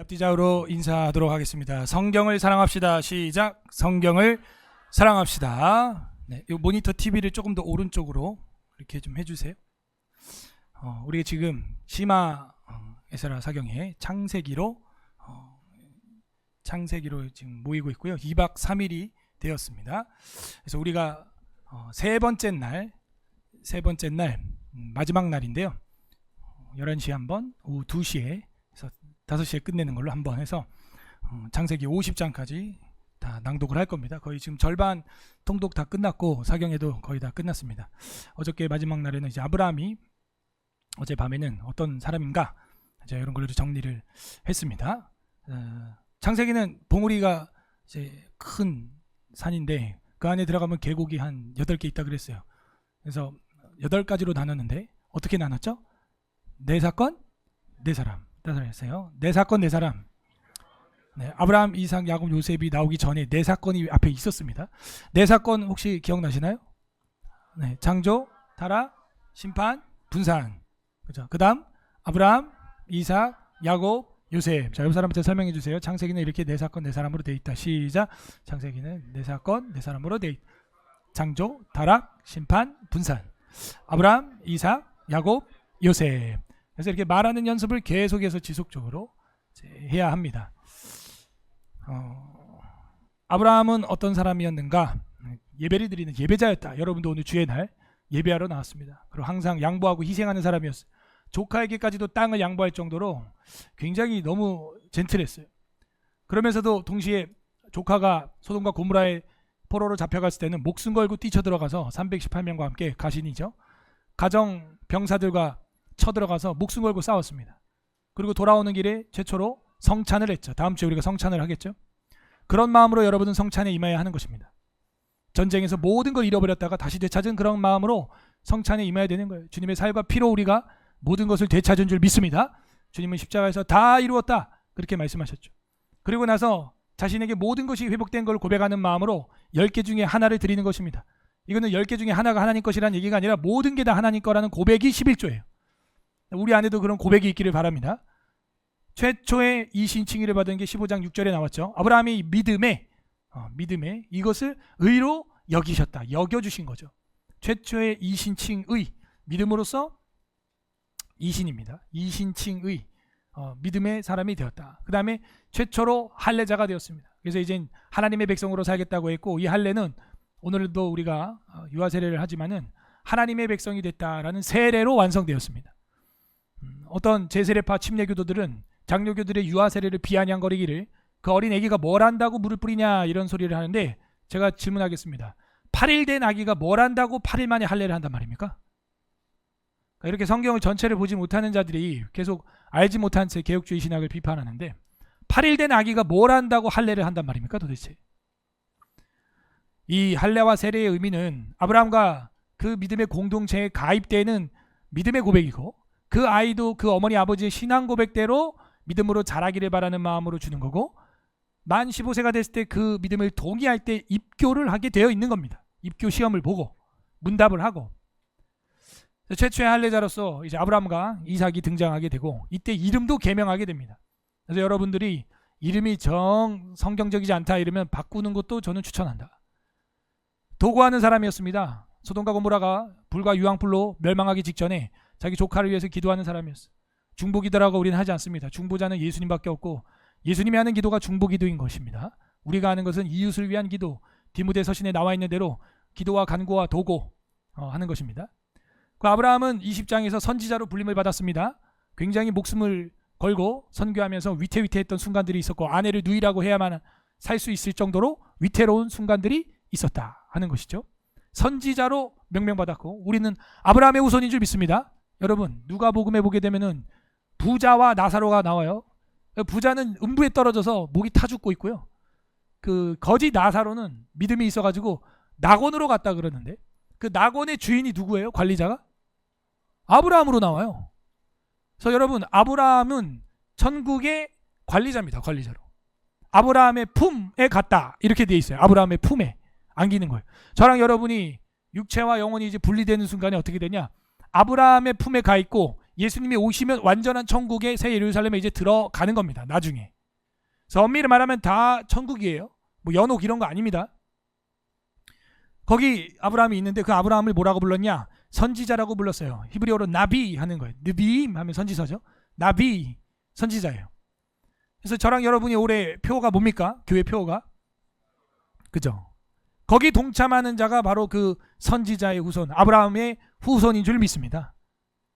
엽디자우로 인사하도록 하겠습니다. 성경을 사랑합시다. 시작. 성경을 사랑합시다. 네, 이 모니터 TV를 조금 더 오른쪽으로 이렇게 좀 해주세요. 우리가 지금 시마 에스라 사경의 창세기로 지금 모이고 있고요. 2박 3일이 되었습니다. 그래서 우리가 세 번째 날 마지막 날인데요. 11시에 한번, 오후 2시에 5시에 끝내는 걸로 한번 해서 창세기 50장까지 다 낭독을 할 겁니다. 거의 지금 절반 통독 다 끝났고 사경에도 거의 다 끝났습니다. 어저께 마지막 날에는 이제 아브라함이 어젯밤에는 어떤 사람인가 이제 이런 걸로 정리를 했습니다. 창세기는 봉우리가 이제 큰 산인데 그 안에 들어가면 계곡이 한 8개 있다 그랬어요. 그래서 8가지로 나눴는데 어떻게 나눴죠? 네 사건, 네 사람. 따라했어요. 네 사건, 네 사람. 네, 아브라함, 이삭, 야곱, 요셉이 나오기 전에 네 사건이 앞에 있었습니다. 네 사건 혹시 기억나시나요? 네, 창조, 타락, 심판, 분산. 그죠? 그다음 아브라함, 이삭, 야곱, 요셉. 자, 옆 사람한테 설명해 주세요. 창세기는 이렇게 네 사건, 네 사람으로 돼 있다. 시작. 창세기는 네 사건, 네 사람으로 돼 있다. 창조, 타락, 심판, 분산. 아브라함, 이삭, 야곱, 요셉. 그래서 이렇게 말하는 연습을 계속해서 지속적으로 해야 합니다. 아브라함은 어떤 사람이었는가? 예배를 드리는 예배자였다. 여러분도 오늘 주의 날 예배하러 나왔습니다. 그리고 항상 양보하고 희생하는 사람이었어요. 조카에게까지도 땅을 양보할 정도로 굉장히 너무 젠틀했어요. 그러면서도 동시에 조카가 소돔과 고모라의 포로로 잡혀갔을 때는 목숨 걸고 뛰쳐들어가서 318명과 함께 가신이죠. 가정 병사들과 쳐들어가서 목숨 걸고 싸웠습니다. 그리고 돌아오는 길에 최초로 성찬을 했죠. 다음 주에 우리가 성찬을 하겠죠. 그런 마음으로 여러분은 성찬에 임해야 하는 것입니다. 전쟁에서 모든 걸 잃어버렸다가 다시 되찾은 그런 마음으로 성찬에 임해야 되는 거예요. 주님의 살과 피로 우리가 모든 것을 되찾은 줄 믿습니다. 주님은 십자가에서 다 이루었다 그렇게 말씀하셨죠. 그리고 나서 자신에게 모든 것이 회복된 걸 고백하는 마음으로 10개 중에 하나를 드리는 것입니다. 이거는 10개 중에 하나가 하나님 것이라는 얘기가 아니라 모든 게 다 하나님 거라는 고백이 11조예요. 우리 안에도 그런 고백이 있기를 바랍니다. 최초의 이신칭의를 받은 게 15장 6절에 나왔죠. 아브라함이 믿음에 이것을 의로 여기셨다. 여겨주신 거죠. 최초의 이신칭의 믿음으로써 이신입니다. 이신칭의 믿음의 사람이 되었다. 그 다음에 최초로 할례자가 되었습니다. 그래서 이제 하나님의 백성으로 살겠다고 했고 이 할례는 오늘도 우리가 유아 세례를 하지만은 하나님의 백성이 됐다라는 세례로 완성되었습니다. 어떤 제세례파 침례교도들은 장로교들의 유아 세례를 비아냥거리기를 그 어린 아기가 뭘 한다고 물을 뿌리냐 이런 소리를 하는데 제가 질문하겠습니다. 8일 된 아기가 뭘 한다고 8일 만에 할례를 한단 말입니까? 그러니까 이렇게 성경을 전체를 보지 못하는 자들이 계속 알지 못한 채 개혁주의 신학을 비판하는데 8일 된 아기가 뭘 한다고 할례를 한단 말입니까 도대체? 이 할례와 세례의 의미는 아브라함과 그 믿음의 공동체에 가입되는 믿음의 고백이고 그 아이도 그 어머니 아버지의 신앙 고백대로 믿음으로 자라기를 바라는 마음으로 주는 거고 만 15세가 됐을 때 그 믿음을 동의할 때 입교를 하게 되어 있는 겁니다. 입교 시험을 보고 문답을 하고 최초의 할례자로서 이제 아브라함과 이삭이 등장하게 되고 이때 이름도 개명하게 됩니다. 그래서 여러분들이 이름이 성경적이지 않다 이러면 바꾸는 것도 저는 추천한다. 도구하는 사람이었습니다. 소돔과 고모라가 불과 유황불로 멸망하기 직전에 자기 조카를 위해서 기도하는 사람이었어요. 중보기도라고 우리는 하지 않습니다. 중보자는 예수님밖에 없고 예수님이 하는 기도가 중보기도인 것입니다. 우리가 하는 것은 이웃을 위한 기도, 디모데 서신에 나와 있는 대로 기도와 간구와 도고 하는 것입니다. 그 아브라함은 20장에서 선지자로 불림을 받았습니다. 굉장히 목숨을 걸고 선교하면서 위태위태했던 순간들이 있었고 아내를 누이라고 해야만 살 수 있을 정도로 위태로운 순간들이 있었다 하는 것이죠. 선지자로 명명받았고 우리는 아브라함의 후손인 줄 믿습니다. 여러분 누가복음에 보게 되면은 부자와 나사로가 나와요. 부자는 음부에 떨어져서 목이 타 죽고 있고요. 그 거지 나사로는 믿음이 있어가지고 낙원으로 갔다 그러는데 그 낙원의 주인이 누구예요? 관리자가? 아브라함으로 나와요. 그래서 여러분 아브라함은 천국의 관리자입니다. 관리자로. 아브라함의 품에 갔다 이렇게 돼 있어요. 아브라함의 품에 안기는 거예요. 저랑 여러분이 육체와 영혼이 이제 분리되는 순간에 어떻게 되냐? 아브라함의 품에 가 있고 예수님이 오시면 완전한 천국의 새 예루살렘에 이제 들어가는 겁니다. 나중에 그래서 엄밀히 말하면 다 천국이에요. 뭐 연옥 이런 거 아닙니다. 거기 아브라함이 있는데 그 아브라함을 뭐라고 불렀냐? 선지자라고 불렀어요. 히브리어로 나비 하는 거예요. 느비 하면 선지자죠. 나비 선지자예요. 그래서 저랑 여러분이 올해 표가 뭡니까? 교회 표가? 그죠? 거기 동참하는 자가 바로 그 선지자의 후손, 아브라함의 후손인 줄 믿습니다.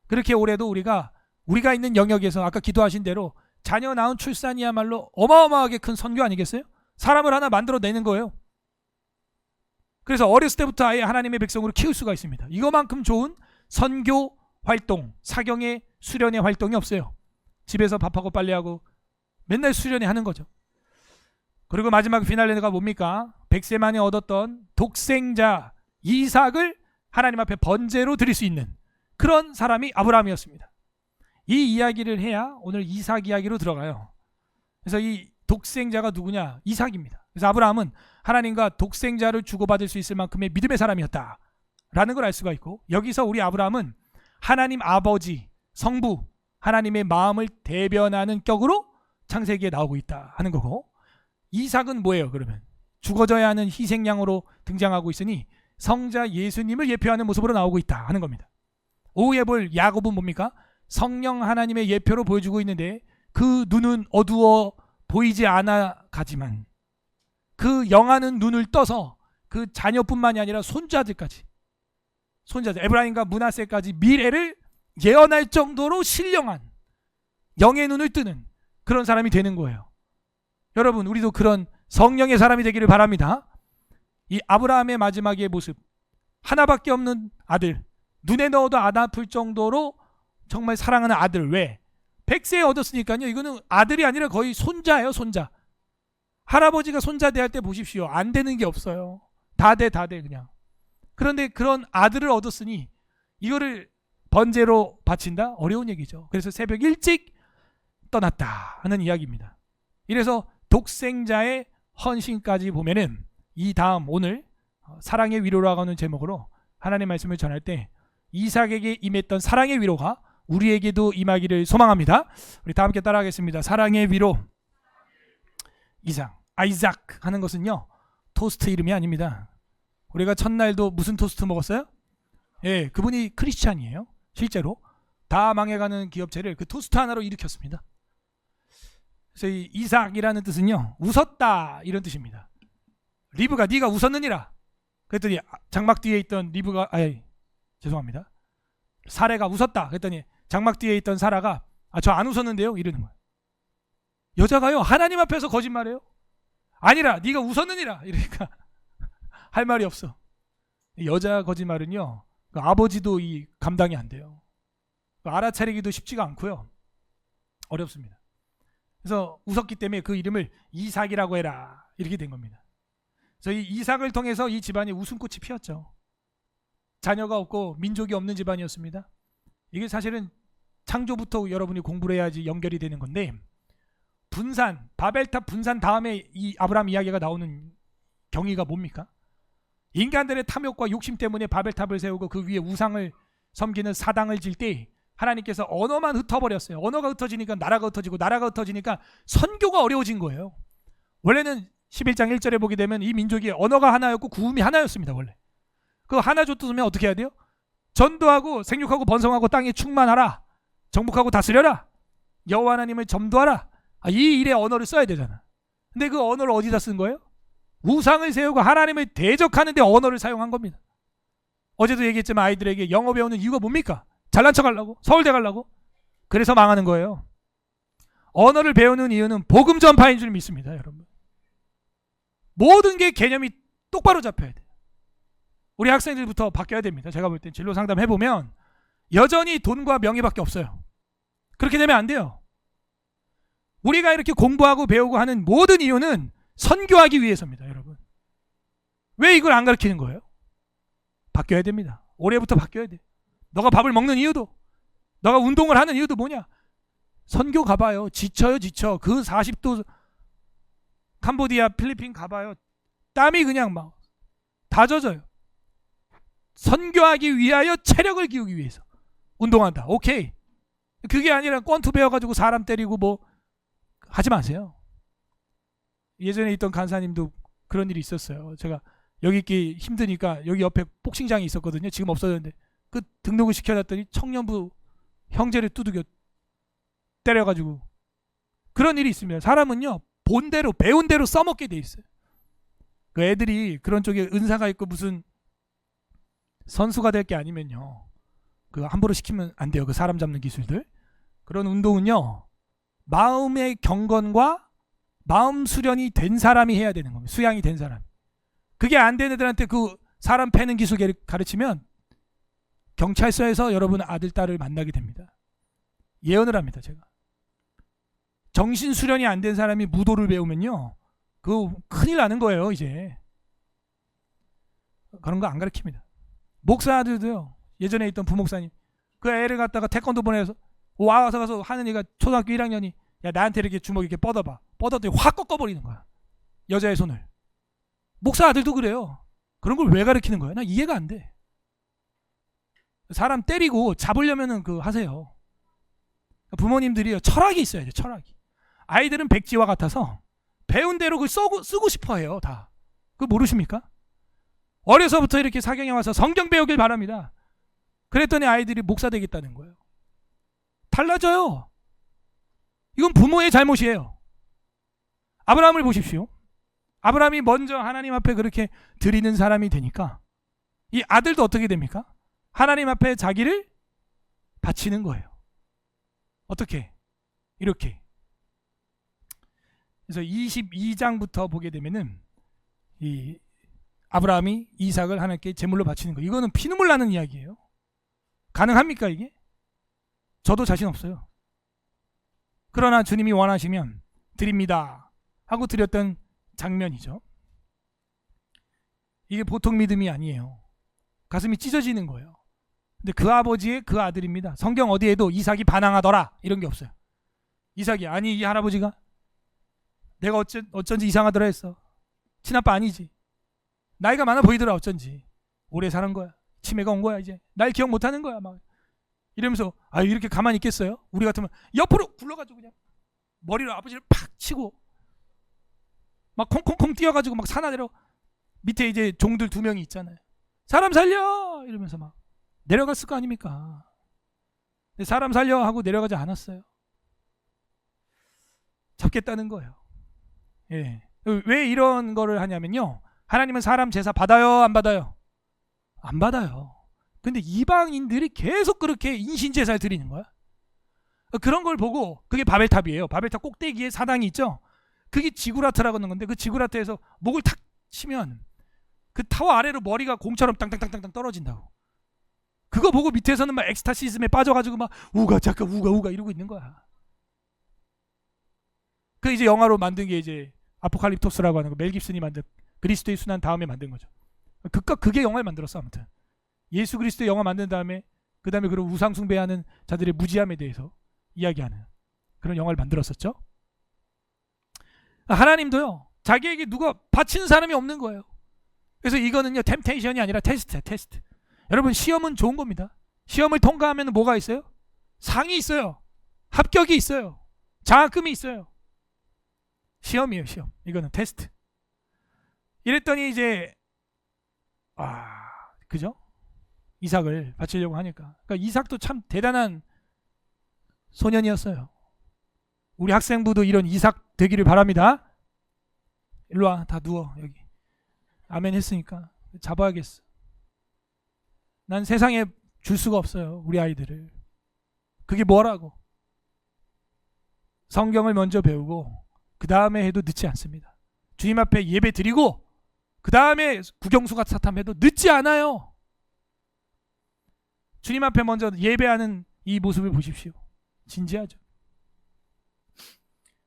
그렇게 올해도 우리가 있는 영역에서 아까 기도하신 대로 자녀 낳은 출산이야말로 어마어마하게 큰 선교 아니겠어요? 사람을 하나 만들어내는 거예요. 그래서 어렸을 때부터 아예 하나님의 백성으로 키울 수가 있습니다. 이거만큼 좋은 선교 활동, 사경의 수련의 활동이 없어요. 집에서 밥하고 빨래하고 맨날 수련회 하는 거죠. 그리고 마지막 피날레가 뭡니까? 100세 만에 얻었던 독생자 이삭을 하나님 앞에 번제로 드릴 수 있는 그런 사람이 아브라함이었습니다. 이 이야기를 해야 오늘 이삭 이야기로 들어가요. 그래서 이 독생자가 누구냐? 이삭입니다. 그래서 아브라함은 하나님과 독생자를 주고받을 수 있을 만큼의 믿음의 사람이었다 라는 걸 알 수가 있고, 여기서 우리 아브라함은 하나님 아버지, 성부, 하나님의 마음을 대변하는 격으로 창세기에 나오고 있다 하는 거고, 이삭은 뭐예요? 그러면 죽어져야 하는 희생양으로 등장하고 있으니 성자 예수님을 예표하는 모습으로 나오고 있다 하는 겁니다. 오후에 볼 야곱은 뭡니까? 성령 하나님의 예표로 보여주고 있는데 그 눈은 어두워 보이지 않아 가지만 그 영하는 눈을 떠서 그 자녀뿐만이 아니라 손자들 에브라임과 므낫세까지 미래를 예언할 정도로 신령한 영의 눈을 뜨는 그런 사람이 되는 거예요. 여러분, 우리도 그런 성령의 사람이 되기를 바랍니다. 이 아브라함의 마지막의 모습, 하나밖에 없는 아들, 눈에 넣어도 안 아플 정도로 정말 사랑하는 아들. 왜? 100세 얻었으니까요. 이거는 아들이 아니라 거의 손자예요. 손자. 할아버지가 손자 대할 때 보십시오. 안 되는 게 없어요. 다 돼 그냥. 그런데 그런 아들을 얻었으니 이거를 번제로 바친다? 어려운 얘기죠. 그래서 새벽 일찍 떠났다 하는 이야기입니다. 이래서 독생자의 헌신까지 보면은 이 다음 오늘 사랑의 위로라고 하는 제목으로 하나님의 말씀을 전할 때 이삭에게 임했던 사랑의 위로가 우리에게도 임하기를 소망합니다. 우리 다 함께 따라하겠습니다. 사랑의 위로. 아이작 하는 것은요, 토스트 이름이 아닙니다. 우리가 첫날도 무슨 토스트 먹었어요? 예, 그분이 크리스찬이에요. 실제로 다 망해가는 기업체를 그 토스트 하나로 일으켰습니다. 그래서 이 이삭이라는 뜻은요, 웃었다 이런 뜻입니다. 리브가 네가 웃었느니라. 그랬더니 장막 뒤에 있던 리브가 죄송합니다. 사례가 웃었다. 그랬더니 장막 뒤에 있던 사라가 저 안 웃었는데요 이러는 거예요. 여자가요 하나님 앞에서 거짓말해요. 아니라 네가 웃었느니라 이러니까 할 말이 없어. 여자 거짓말은요 그 아버지도 이 감당이 안 돼요. 알아차리기도 쉽지가 않고요. 어렵습니다. 그래서 웃었기 때문에 그 이름을 이삭이라고 해라 이렇게 된 겁니다. 그래서 이 이삭을 통해서 이 집안이 웃음꽃이 피었죠. 자녀가 없고 민족이 없는 집안이었습니다. 이게 사실은 창조부터 여러분이 공부를 해야지 연결이 되는 건데, 분산, 바벨탑 분산 다음에 이 아브라함 이야기가 나오는 경위가 뭡니까? 인간들의 탐욕과 욕심 때문에 바벨탑을 세우고 그 위에 우상을 섬기는 사당을 질 때 하나님께서 언어만 흩어버렸어요. 언어가 흩어지니까 나라가 흩어지고, 나라가 흩어지니까 선교가 어려워진 거예요. 원래는 11장 1절에 보게 되면 이 민족이 언어가 하나였고 구음이 하나였습니다. 원래 그 하나 줬으면 어떻게 해야 돼요? 전도하고 생육하고 번성하고 땅에 충만하라, 정복하고 다스려라, 여호와 하나님을 점도하라, 이 일에 언어를 써야 되잖아. 근데 그 언어를 어디다 쓴 거예요? 우상을 세우고 하나님을 대적하는 데 언어를 사용한 겁니다. 어제도 얘기했지만 아이들에게 영어 배우는 이유가 뭡니까? 잘난 척 하려고? 서울대 가려고? 그래서 망하는 거예요. 언어를 배우는 이유는 복음 전파인 줄 믿습니다. 여러분, 모든 게 개념이 똑바로 잡혀야 돼요. 우리 학생들부터 바뀌어야 됩니다. 제가 볼 땐 진로 상담 해보면 여전히 돈과 명예밖에 없어요. 그렇게 되면 안 돼요. 우리가 이렇게 공부하고 배우고 하는 모든 이유는 선교하기 위해서입니다. 여러분, 왜 이걸 안 가르치는 거예요? 바뀌어야 됩니다. 올해부터 바뀌어야 돼. 너가 밥을 먹는 이유도, 너가 운동을 하는 이유도 뭐냐? 선교 가봐요. 지쳐요. 그 40도 캄보디아, 필리핀 가봐요. 땀이 그냥 막 다 젖어요. 선교하기 위하여 체력을 기우기 위해서 운동한다. 오케이. 그게 아니라 권투 배워가지고 사람 때리고 뭐 하지 마세요. 예전에 있던 간사님도 그런 일이 있었어요. 제가 여기 있기 힘드니까 여기 옆에 복싱장이 있었거든요. 지금 없어졌는데 그 등록을 시켜놨더니 청년부 형제를 두들겨 때려가지고 그런 일이 있습니다. 사람은요 본대로 배운 대로 써먹게 돼 있어요. 그 애들이 그런 쪽에 은사가 있고 무슨 선수가 될 게 아니면요 그 함부로 시키면 안 돼요. 그 사람 잡는 기술들. 그런 운동은요 마음의 경건과 마음 수련이 된 사람이 해야 되는 겁니다. 수양이 된 사람. 그게 안 된 애들한테 그 사람 패는 기술 가르치면 경찰서에서 여러분 아들 딸을 만나게 됩니다. 예언을 합니다. 제가. 정신 수련이 안 된 사람이 무도를 배우면요 그 큰일 나는 거예요. 이제 그런 거 안 가르칩니다. 목사들도요. 예전에 있던 부목사님 그 애를 갖다가 태권도 보내서 와서 가서 하는 애가 초등학교 1학년이 야 나한테 이렇게 주먹 이렇게 뻗어봐. 뻗었더니 확 꺾어버리는 거야. 여자의 손을. 목사 아들도 그래요. 그런 걸 왜 가르치는 거야? 나 이해가 안 돼. 사람 때리고 잡으려면은 그 하세요. 부모님들이 철학이 있어야 돼. 철학이. 아이들은 백지와 같아서 배운 대로 그걸 쓰고 싶어 해요. 다. 그거 모르십니까? 어려서부터 이렇게 사경에 와서 성경 배우길 바랍니다. 그랬더니 아이들이 목사 되겠다는 거예요. 달라져요. 이건 부모의 잘못이에요. 아브라함을 보십시오. 아브라함이 먼저 하나님 앞에 그렇게 드리는 사람이 되니까 이 아들도 어떻게 됩니까? 하나님 앞에 자기를 바치는 거예요. 어떻게? 이렇게. 그래서 22장부터 보게 되면은 이 아브라함이 이삭을 하나님께 제물로 바치는 거. 이거는 피눈물 나는 이야기예요. 가능합니까 이게? 저도 자신 없어요. 그러나 주님이 원하시면 드립니다 하고 드렸던 장면이죠. 이게 보통 믿음이 아니에요. 가슴이 찢어지는 거예요. 근데 그 아버지의 그 아들입니다. 성경 어디에도 이삭이 반항하더라 이런 게 없어요. 이삭이 아니 이 할아버지가 내가 어쩐지 이상하더라 했어. 친아빠 아니지. 나이가 많아 보이더라 어쩐지. 오래 사는 거야. 치매가 온 거야 이제. 날 기억 못하는 거야 막. 이러면서 아 이렇게 가만히 있겠어요? 우리 같으면 옆으로 굴러가지고 그냥 머리로 아버지를 팍 치고 막 콩콩콩 뛰어가지고 막 산하 내려 밑에 이제 종들 2명이 있잖아요. 사람 살려 이러면서 막 내려갔을 거 아닙니까? 근데 사람 살려 하고 내려가지 않았어요. 잡겠다는 거예요. 예. 왜 이런 거를 하냐면요. 하나님은 사람 제사 받아요 안 받아요? 안 받아요. 근데 이방인들이 계속 그렇게 인신제사를 드리는 거야. 그런 걸 보고 그게 바벨탑이에요. 바벨탑 꼭대기에 사당이 있죠. 그게 지구라트라고 하는 건데 그 지구라트에서 목을 탁 치면 그 타워 아래로 머리가 공처럼 땅땅땅땅 떨어진다고. 그거 보고 밑에서는 막 엑스타시즘에 빠져가지고 막 우가 잠깐 우가 이러고 있는 거야. 그 이제 영화로 만든 게 이제 아포칼립토스라고 하는 거 멜 깁슨이 만든 그리스도의 순환 다음에 만든 거죠. 그게 영화를 만들었어 아무튼. 예수 그리스도 영화 만든 다음에 그 다음에 그런 우상 숭배하는 자들의 무지함에 대해서 이야기하는 그런 영화를 만들었었죠. 하나님도요 자기에게 누가 바치는 사람이 없는 거예요. 그래서 이거는요 템테이션이 아니라 테스트야 테스트. 여러분 시험은 좋은 겁니다. 시험을 통과하면 뭐가 있어요? 상이 있어요. 합격이 있어요. 장학금이 있어요. 시험이에요 시험. 이거는 테스트. 이랬더니 이제 그죠? 이삭을 바치려고 하니까. 그러니까 이삭도 참 대단한 소년이었어요. 우리 학생부도 이런 이삭 되기를 바랍니다. 일로 와. 다 누워 여기. 아멘 했으니까 잡아야겠어. 난 세상에 줄 수가 없어요. 우리 아이들을. 그게 뭐라고? 성경을 먼저 배우고 그 다음에 해도 늦지 않습니다. 주님 앞에 예배 드리고 그 다음에 국영수가 사탐해도 늦지 않아요. 주님 앞에 먼저 예배하는 이 모습을 보십시오. 진지하죠.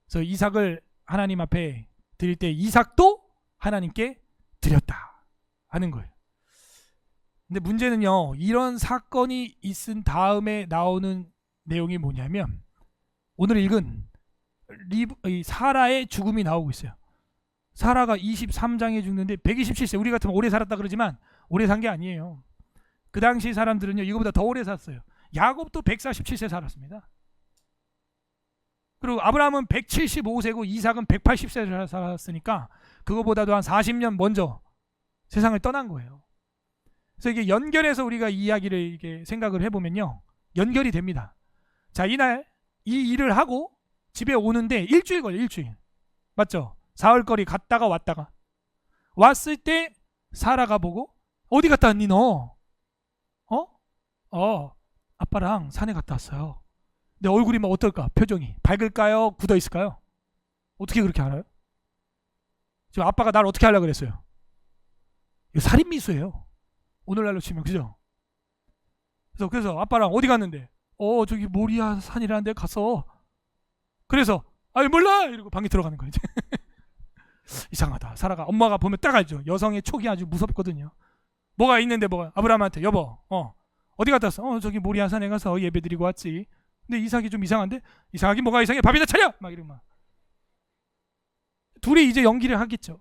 그래서 이삭을 하나님 앞에 드릴 때 이삭도 하나님께 드렸다 하는 거예요. 근데 문제는요. 이런 사건이 있은 다음에 나오는 내용이 뭐냐면 오늘 읽은 사라의 죽음이 나오고 있어요. 사라가 23장에 죽는데 127세. 우리 같으면 오래 살았다 그러지만 오래 산 게 아니에요. 그 당시 사람들은요 이거보다 더 오래 샀어요. 야곱도 147세 살았습니다. 그리고 아브라함은 175세고 이삭은 180세를 살았으니까 그거보다도 한 40년 먼저 세상을 떠난 거예요. 그래서 이게 연결해서 우리가 이 이야기를 이게 생각을 해보면요, 연결이 됩니다. 자, 이날 이 일을 하고 집에 오는데 일주일 걸려. 일주일. 맞죠? 사흘거리 갔다가 왔다가 왔을 때 사라가 보고 어디 갔다 왔니 너? 아빠랑 산에 갔다 왔어요. 내 얼굴이 막 어떨까? 표정이 밝을까요? 굳어 있을까요? 어떻게 그렇게 알아요? 지금 아빠가 날 어떻게 하려고 그랬어요? 이거 살인미수예요. 오늘날로 치면. 그죠? 그래서 아빠랑 어디 갔는데? 저기 모리아 산이라는 데 갔어. 그래서 아이 몰라 이러고 방에 들어가는 거예요. 이상하다. 사라가 엄마가 보면 딱 알죠. 여성의 촉이 아주 무섭거든요. 뭐가 있는데 뭐가 아브라함한테 여보 어디 갔다 왔어? 저기 모리아 산에 가서 예배 드리고 왔지. 근데 이삭이 좀 이상한데? 이삭이 뭐가 이상해? 밥이나 차려! 막 이러고 막. 둘이 이제 연기를 하겠죠.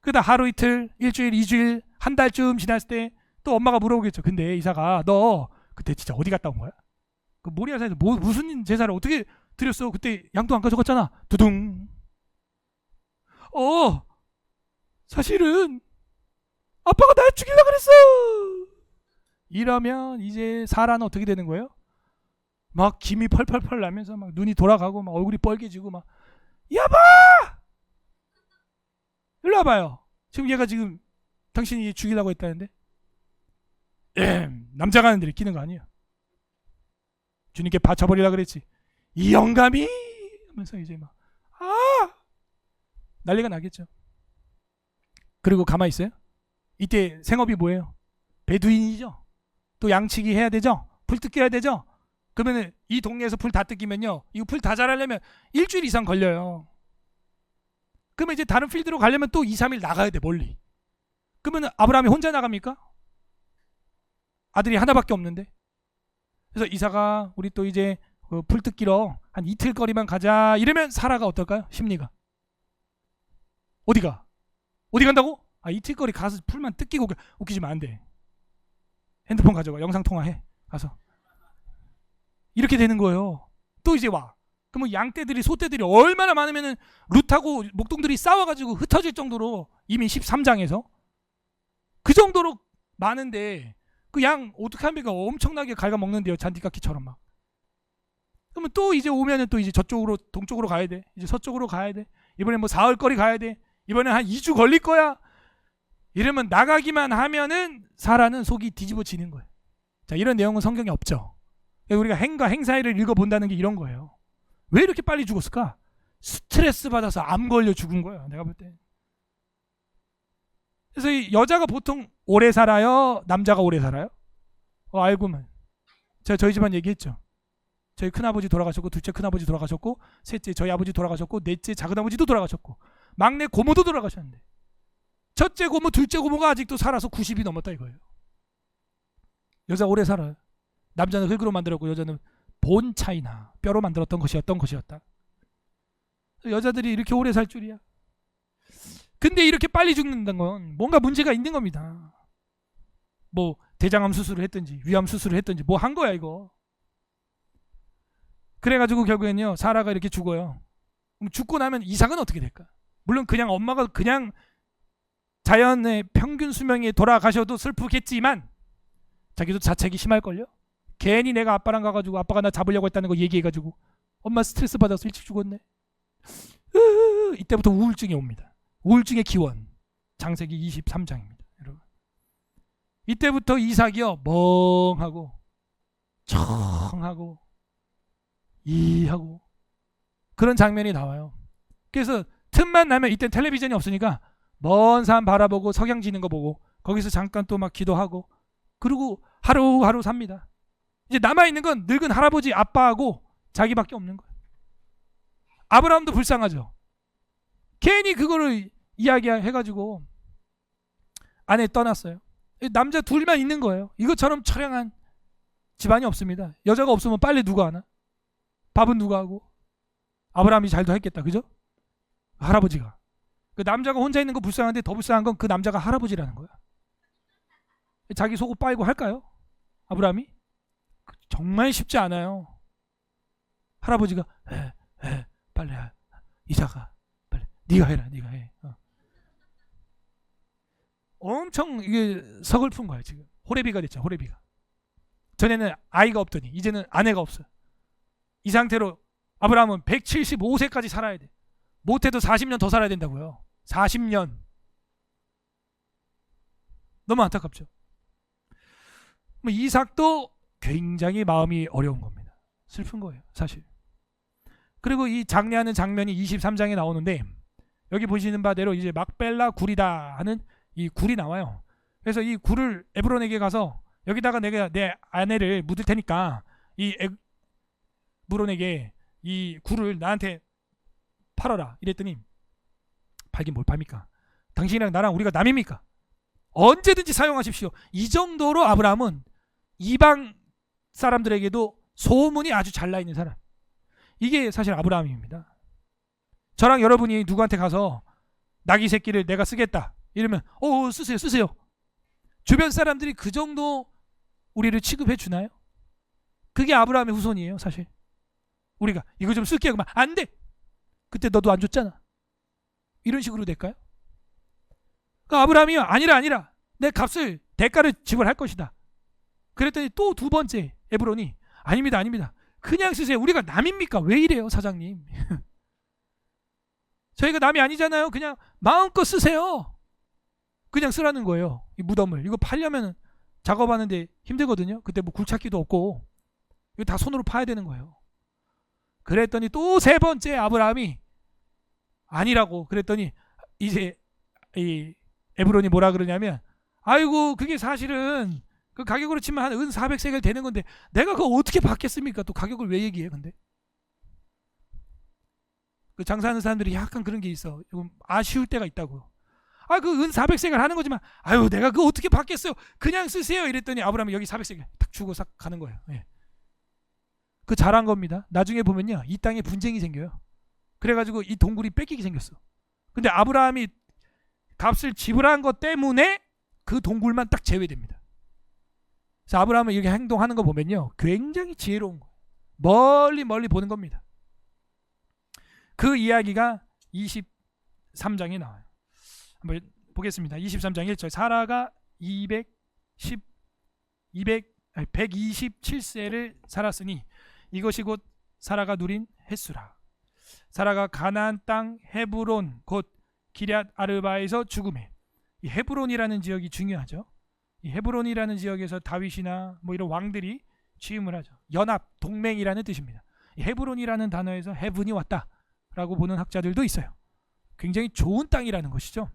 그러다 하루 이틀, 일주일, 이주일, 한 달쯤 지났을 때 또 엄마가 물어보겠죠. 근데 이삭아 너 그때 진짜 어디 갔다 온 거야? 그 모리아 산에서 무슨 제사를 어떻게 드렸어? 그때 양도 안 가져갔잖아. 두둥. 사실은 아빠가 날 죽이려고 그랬어. 이러면 이제 사라는 어떻게 되는 거예요? 막 김이 펄펄펄 나면서 막 눈이 돌아가고 막 얼굴이 빨개지고 막 여보! 일로 와봐요. 지금 얘가 지금 당신이 죽이려고 했다는데 남자가 하는 데를 끼는 거 아니에요. 주님께 바쳐버리려고 그랬지. 이 영감이 하면서 이제 막 난리가 나겠죠. 그리고 가만히 있어요. 이때 생업이 뭐예요? 베두인이죠. 또 양치기 해야 되죠. 풀 뜯기 해야 되죠. 그러면 이 동네에서 풀 다 뜯기면요, 이거 풀 다 자라려면 일주일 이상 걸려요. 그러면 이제 다른 필드로 가려면 또 2, 3일 나가야 돼, 멀리. 그러면 아브라함이 혼자 나갑니까? 아들이 하나밖에 없는데. 그래서 이삭아 우리 또 이제 풀 뜯기로 한 이틀 거리만 가자 이러면 사라가 어떨까요? 심리가 어디가? 어디 간다고? 이틀 거리 가서 풀만 뜯기고. 웃기지면 안 돼. 핸드폰 가져가. 영상통화해 가서. 이렇게 되는 거예요. 또 이제 와. 그러면 양떼들이 소떼들이 얼마나 많으면은 룻하고 목동들이 싸워가지고 흩어질 정도로, 이미 13장에서 그 정도로 많은데 그 양 어떻게 합니까? 엄청나게 갉아먹는데요. 잔디깎이처럼 막. 그러면 또 이제 오면은 또 이제 저쪽으로 동쪽으로 가야 돼. 이제 서쪽으로 가야 돼. 이번엔 뭐 사흘거리 가야 돼. 이번엔 한 2주 걸릴 거야. 이러면 나가기만 하면은 사라는 속이 뒤집어지는 거예요. 자, 이런 내용은 성경에 없죠. 우리가 행과 행사일을 읽어본다는 게 이런 거예요. 왜 이렇게 빨리 죽었을까? 스트레스 받아서 암 걸려 죽은 거야, 내가 볼 때. 그래서 이 여자가 보통 오래 살아요? 남자가 오래 살아요? 알고만. 제가 저희 집안 얘기했죠. 저희 큰아버지 돌아가셨고, 둘째 큰아버지 돌아가셨고, 셋째 저희 아버지 돌아가셨고, 넷째 작은아버지도 돌아가셨고, 막내 고모도 돌아가셨는데 첫째 고모, 둘째 고모가 아직도 살아서 90이 넘었다 이거예요. 여자 오래 살아요. 남자는 흙으로 만들었고 여자는 본 차이나 뼈로 만들었던 것이었다. 여자들이 이렇게 오래 살 줄이야. 근데 이렇게 빨리 죽는다는 건 뭔가 문제가 있는 겁니다. 뭐 대장암 수술을 했든지 위암 수술을 했든지 뭐 한 거야 이거. 그래가지고 결국엔요, 사라가 이렇게 죽어요. 그럼 죽고 나면 이삭은 어떻게 될까? 물론 그냥 엄마가 그냥 자연의 평균 수명에 돌아가셔도 슬프겠지만 자기도 자책이 심할걸요? 괜히 내가 아빠랑 가가지고 아빠가 나 잡으려고 했다는 거 얘기해가지고 엄마 스트레스 받아서 일찍 죽었네. 이때부터 우울증이 옵니다. 우울증의 기원. 창세기 23장입니다. 여러분. 이때부터 이삭이요, 멍하고 청하고 이하고 그런 장면이 나와요. 그래서 틈만 나면, 이때 텔레비전이 없으니까 먼 산 바라보고 석양 지는 거 보고 거기서 잠깐 또 막 기도하고 그리고 하루하루 삽니다. 이제 남아있는 건 늙은 할아버지 아빠하고 자기밖에 없는 거예요. 아브라함도 불쌍하죠. 괜히 그거를 이야기해가지고 아내 떠났어요. 남자 둘만 있는 거예요. 이것처럼 처량한 집안이 없습니다. 여자가 없으면 빨래 누가 하나? 밥은 누가 하고? 아브라함이 잘도 했겠다, 그죠? 할아버지가. 그 남자가 혼자 있는 거 불쌍한데 더 불쌍한 건 그 남자가 할아버지라는 거야. 자기 속옷 빨고 할까요? 아브라함이? 정말 쉽지 않아요. 할아버지가 빨리 이삭아, 빨리 네가 해라, 네가 해. 엄청 이게 서글픈 거야 지금. 호레비가 됐죠, 호레비가. 전에는 아이가 없더니 이제는 아내가 없어요. 이 상태로 아브라함은 175세까지 살아야 돼. 못해도 40년 더 살아야 된다고요. 40년. 너무 안타깝죠. 뭐 이삭도 굉장히 마음이 어려운 겁니다. 슬픈 거예요, 사실. 그리고 이 장례하는 장면이 23장에 나오는데, 여기 보시는 바대로 이제 막벨라 굴이다 하는 이 굴이 나와요. 그래서 이 굴을 에브론에게 가서 여기다가 내가 내 아내를 묻을 테니까 이 에브론에게 이 굴을 나한테 팔아라 이랬더니, 팔긴 뭘 팝니까? 당신이랑 나랑 우리가 남입니까? 언제든지 사용하십시오. 이 정도로 아브라함은 이방 사람들에게도 소문이 아주 잘 나 있는 사람. 이게 사실 아브라함입니다. 저랑 여러분이 누구한테 가서 나귀 새끼를 내가 쓰겠다 이러면 쓰세요. 주변 사람들이 그 정도 우리를 취급해 주나요? 그게 아브라함의 후손이에요, 사실. 우리가 이거 좀 쓸게요. 그만 안 돼. 그때 너도 안 줬잖아. 이런 식으로 될까요? 그러니까 아브라함이요, 아니라 내 값을 대가를 지불할 것이다. 그랬더니 또 두 번째 에브론이 아닙니다. 그냥 쓰세요. 우리가 남입니까? 왜 이래요, 사장님? 저희가 남이 아니잖아요. 그냥 마음껏 쓰세요. 그냥 쓰라는 거예요. 이 무덤을. 이거 팔려면 작업하는데 힘들거든요. 그때 뭐 굴착기도 없고 이거 다 손으로 파야 되는 거예요. 그랬더니 또 세 번째 아브라함이 아니라고 그랬더니 이제 이 에브론이 뭐라 그러냐면, 아이고 그게 사실은 그 가격으로 치면 한 은 400세겔 되는 건데 내가 그거 어떻게 받겠습니까? 또 가격을 왜 얘기해? 근데 그 장사하는 사람들이 약간 그런 게 있어. 좀 아쉬울 때가 있다고. 그 은 400세겔 하는 거지만 아유 내가 그거 어떻게 받겠어요? 그냥 쓰세요. 이랬더니 아브라함이 여기 400세겔 딱 주고 싹 가는 거예요. 예. 그 잘한 겁니다. 나중에 보면요, 이 땅에 분쟁이 생겨요. 그래가지고 이 동굴이 뺏기게 생겼어. 근데 아브라함이 값을 지불한 것 때문에 그 동굴만 딱 제외됩니다. 그래서 아브라함은 이렇게 행동하는 거 보면요, 굉장히 지혜로운 거예요. 멀리 보는 겁니다. 그 이야기가 23장에 나와요. 한번 보겠습니다. 23장 1절. 사라가 127세를 살았으니 이것이 곧 사라가 누린 횟수라. 사라가 가나안 땅 헤브론 곧 기럇 아르바에서 죽음에. 이 헤브론이라는 지역이 중요하죠. 이 헤브론이라는 지역에서 다윗이나 뭐 이런 왕들이 취임을 하죠. 연합, 동맹이라는 뜻입니다. 이 헤브론이라는 단어에서 헤븐이 왔다라고 보는 학자들도 있어요. 굉장히 좋은 땅이라는 것이죠.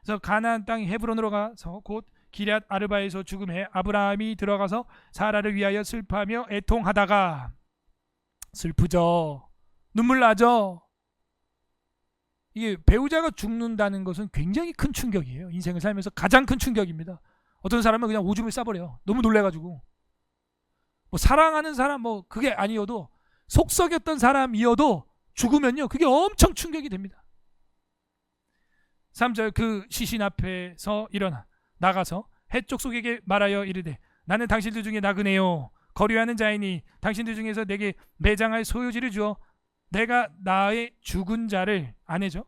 그래서 가나안 땅 헤브론으로 가서 곧 기럇 아르바에서 죽음에 아브라함이 들어가서 사라를 위하여 슬퍼하며 애통하다가, 슬프죠. 눈물 나죠. 이게 배우자가 죽는다는 것은 굉장히 큰 충격이에요. 인생을 살면서 가장 큰 충격입니다. 어떤 사람은 그냥 오줌을 싸버려요. 너무 놀래가지고. 뭐 사랑하는 사람 뭐 그게 아니어도, 속 썩였던 사람이어도 죽으면요 그게 엄청 충격이 됩니다. 3절. 그 시신 앞에서 일어나 나가서 해쪽 속에게 말하여 이르되, 나는 당신들 중에 나그네요 거류하는 자이니 당신들 중에서 내게 매장할 소유지를 주어 내가 나의 죽은 자를, 아내죠,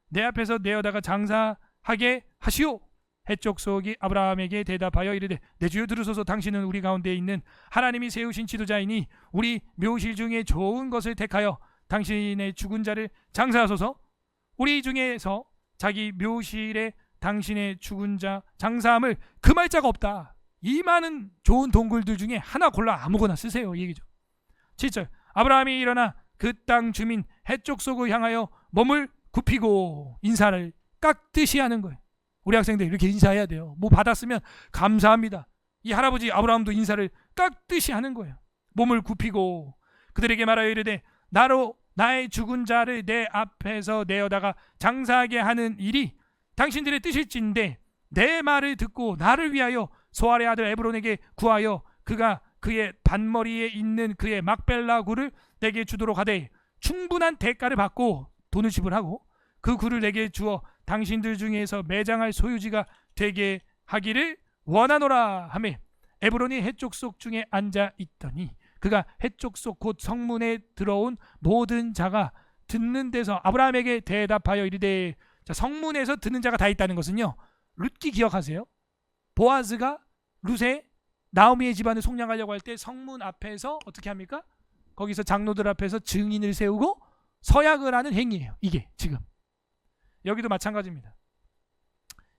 내 앞에서 내어다가 장사하게 하시오. 해쪽 속이 아브라함에게 대답하여 이르되, 내 주여 들으소서. 당신은 우리 가운데 있는 하나님이 세우신 지도자이니 우리 묘실 중에 좋은 것을 택하여 당신의 죽은 자를 장사하소서. 우리 중에서 자기 묘실에 당신의 죽은 자 장사함을 금할 자가 없다. 이 많은 좋은 동굴들 중에 하나 골라 아무거나 쓰세요, 이 얘기죠. 7절. 아브라함이 일어나 그 땅 주민 해쪽 속을 향하여 몸을 굽히고 인사를 깍듯이 하는 거예요. 우리 학생들 이렇게 인사해야 돼요. 뭐 받았으면 감사합니다. 이 할아버지 아브라함도 인사를 깍듯이 하는 거예요. 몸을 굽히고 그들에게 말하여 이르되, 나로 나의 죽은 자를 내 앞에서 내어다가 장사하게 하는 일이 당신들의 뜻일진데 내 말을 듣고 나를 위하여 소알의 아들 에브론에게 구하여 그가 그의 반머리에 있는 그의 막벨라 굴을 내게 주도록 하되 충분한 대가를 받고 돈을 지불하고 그 굴을 내게 주어 당신들 중에서 매장할 소유지가 되게 하기를 원하노라 하매, 에브론이 해쪽 속 중에 앉아 있더니 그가 해쪽 속 곧 성문에 들어온 모든 자가 듣는 데서 아브라함에게 대답하여 이르되. 자, 성문에서 듣는 자가 다 있다는 것은요, 룻기 기억하세요? 보아즈가 룻의 나오미의 집안을 속량하려고 할 때 성문 앞에서 어떻게 합니까? 거기서 장로들 앞에서 증인을 세우고 서약을 하는 행위예요. 이게 지금 여기도 마찬가지입니다.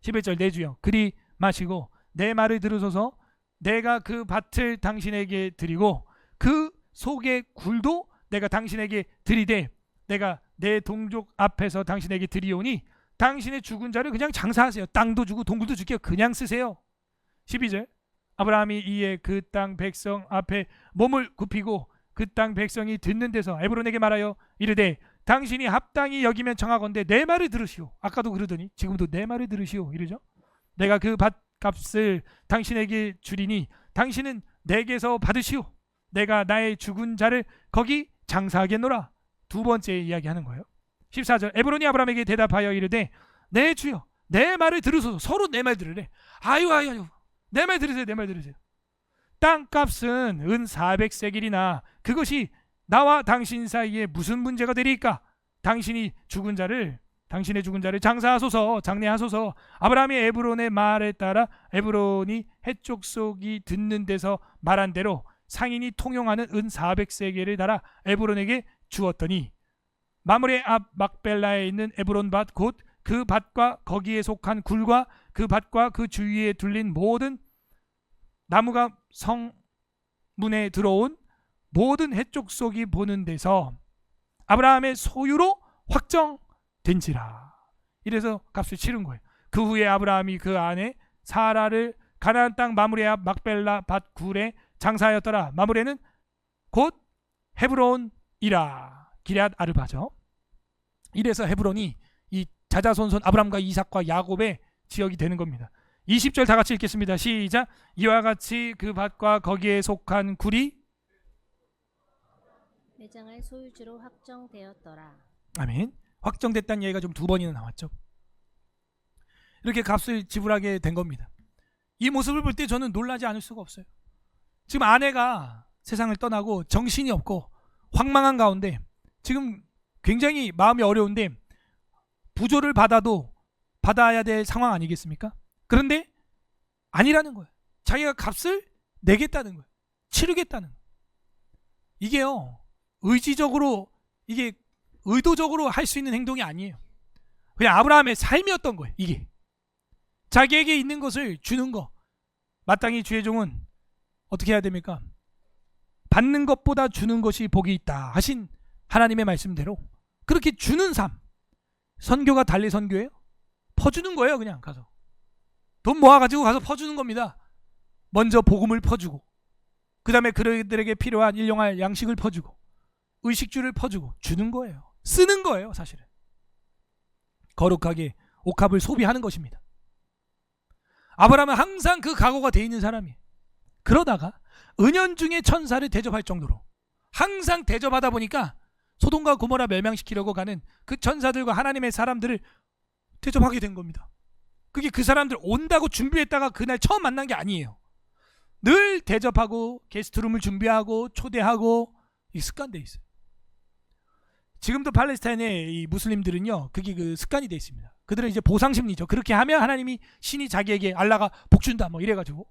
11절 내 주여 그리 마시고 내 말을 들으소서. 내가 그 밭을 당신에게 드리고 그 속의 굴도 내가 당신에게 드리되 내가 내 동족 앞에서 당신에게 드리오니 당신의 죽은 자를 그냥 장사하세요. 땅도 주고 동굴도 줄게요. 그냥 쓰세요. 12절 아브라함이 이에 그 땅 백성 앞에 몸을 굽히고 그 땅 백성이 듣는 데서 에브론에게 말하여 이르되 당신이 합당히 여기면 청하건대 내 말을 들으시오. 아까도 그러더니 지금도 내 말을 들으시오 이러죠. 내가 그 밭값을 당신에게 주리니 당신은 내게서 받으시오. 내가 나의 죽은 자를 거기 장사하겠노라. 두 번째 이야기하는 거예요. 14절 에브론이 아브라함에게 대답하여 이르되 내 주여 내 말을 들으소서. 서로 내 말 들으래. 아유 내 말 들으세요. 내 말 들으세요. 땅값은 은 400세겔이나 그것이 나와 당신 사이에 무슨 문제가 되리까? 당신의 죽은 자를 장사하소서. 장례하소서. 아브라함이 에브론의 말에 따라 에브론이 해쪽 속이 듣는 데서 말한 대로 상인이 통용하는 은 400세겔을 달아 에브론에게 주었더니 마므레 앞 막벨라에 있는 에브론 밭 곧 그 밭과 거기에 속한 굴과 그 밭과 그 주위에 둘린 모든 나무가 성문에 들어온 모든 해쪽 속이 보는 데서 아브라함의 소유로 확정된지라. 이래서 값을 치른 거예요. 그 후에 아브라함이 그 아내 사라를 가나안 땅 마므레 앞 막벨라 밭 굴에 장사하였더라. 마므레는 곧 헤브론이라. 기럇 아르바죠. 이래서 헤브론이 이 자자손손 아브람과 이삭과 야곱의 지역이 되는 겁니다. 20절 다 같이 읽겠습니다. 시작. 이와 같이 그 밭과 거기에 속한 굴이 매장할 소유주로 확정되었더라. 아멘. 확정됐다는 얘기가 좀 두 번이나 나왔죠. 이렇게 값을 지불하게 된 겁니다. 이 모습을 볼 때 저는 놀라지 않을 수가 없어요. 지금 아내가 세상을 떠나고 정신이 없고 황망한 가운데 지금 굉장히 마음이 어려운데 부조를 받아야 될 상황 아니겠습니까? 그런데 아니라는 거예요. 자기가 값을 내겠다는 거예요. 치르겠다는 거예요. 이게요, 의지적으로, 이게 의도적으로 할 수 있는 행동이 아니에요. 그냥 아브라함의 삶이었던 거예요. 이게 자기에게 있는 것을 주는 거. 마땅히 주의 종은 어떻게 해야 됩니까? 받는 것보다 주는 것이 복이 있다 하신 하나님의 말씀대로 그렇게 주는 삶. 선교가 달리 선교예요? 퍼주는 거예요. 그냥 가서 돈 모아가지고 가서 퍼주는 겁니다. 먼저 복음을 퍼주고 그 다음에 그들에게 필요한 일용할 양식을 퍼주고 의식주를 퍼주고 주는 거예요. 쓰는 거예요. 사실은 거룩하게 옥합을 소비하는 것입니다. 아브라함은 항상 그 각오가 돼 있는 사람이에요. 그러다가 은연중에 천사를 대접할 정도로 항상 대접하다 보니까 소돔과 고모라 멸망시키려고 가는 그 천사들과 하나님의 사람들을 대접하게 된 겁니다. 그게 그 사람들 온다고 준비했다가 그날 처음 만난 게 아니에요. 늘 대접하고 게스트룸을 준비하고 초대하고 이 습관돼 있어요. 지금도 팔레스타인의 이 무슬림들은요, 그게 그 습관이 돼 있습니다. 그들은 이제 보상심리죠. 그렇게 하면 하나님이 신이 자기에게 알라가 복 준다 뭐 이래가지고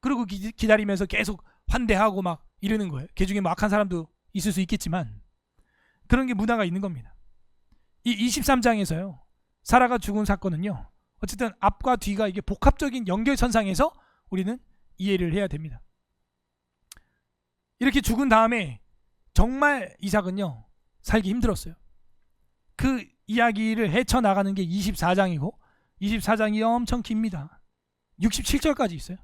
그리고 기다리면서 계속 환대하고 막 이러는 거예요. 그 중에 뭐 악한 사람도 있을 수 있겠지만 그런 게 문화가 있는 겁니다. 이 23장에서요 사라가 죽은 사건은요 어쨌든 앞과 뒤가 이게 복합적인 연결선상에서 우리는 이해를 해야 됩니다. 이렇게 죽은 다음에 정말 이삭은요 살기 힘들었어요. 그 이야기를 헤쳐나가는 게 24장이고 24장이 엄청 깁니다. 67절까지 있어요.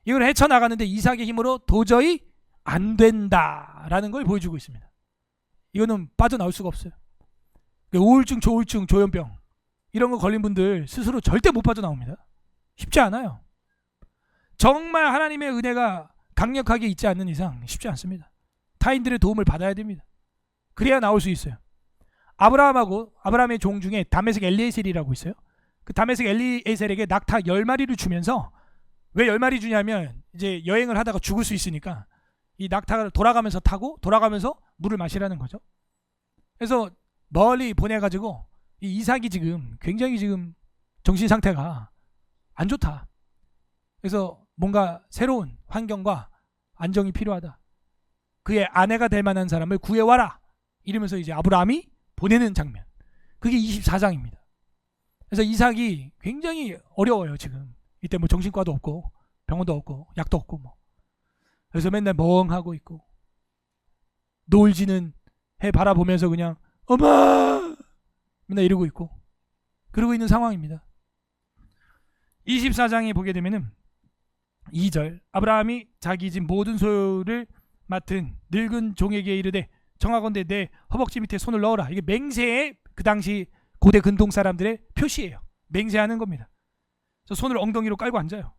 이걸 헤쳐나가는데 이삭의 힘으로 도저히 안 된다라는 걸 보여주고 있습니다. 이거는 빠져나올 수가 없어요. 우울증, 조울증, 조현병 이런 거 걸린 분들 스스로 절대 못 빠져나옵니다. 쉽지 않아요. 정말 하나님의 은혜가 강력하게 있지 않는 이상 쉽지 않습니다. 타인들의 도움을 받아야 됩니다. 그래야 나올 수 있어요. 아브라함의 종 중에 다메섹 엘리에셀이라고 있어요. 그 다메섹 엘리에셀에게 낙타 10마리를 주면서 왜 10마리 주냐면 이제 여행을 하다가 죽을 수 있으니까 이 낙타를 돌아가면서 타고 돌아가면서 물을 마시라는 거죠. 그래서 멀리 보내가지고 이 이삭이 지금 굉장히 지금 정신 상태가 안 좋다. 그래서 뭔가 새로운 환경과 안정이 필요하다. 그의 아내가 될 만한 사람을 구해와라. 이러면서 이제 아브라함이 보내는 장면. 그게 24장입니다. 그래서 이삭이 굉장히 어려워요 지금. 이때 뭐 정신과도 없고 병원도 없고 약도 없고 뭐. 그래서 맨날 멍하고 있고 노을지는 해 바라보면서 그냥 엄마 맨날 이러고 있고 그러고 있는 상황입니다. 24장에 보게 되면은 2절 아브라함이 자기 집 모든 소유를 맡은 늙은 종에게 이르되 정하건대 내 허벅지 밑에 손을 넣어라. 이게 맹세의 그 당시 고대 근동 사람들의 표시예요. 맹세하는 겁니다. 그래서 손을 엉덩이로 깔고 앉아요.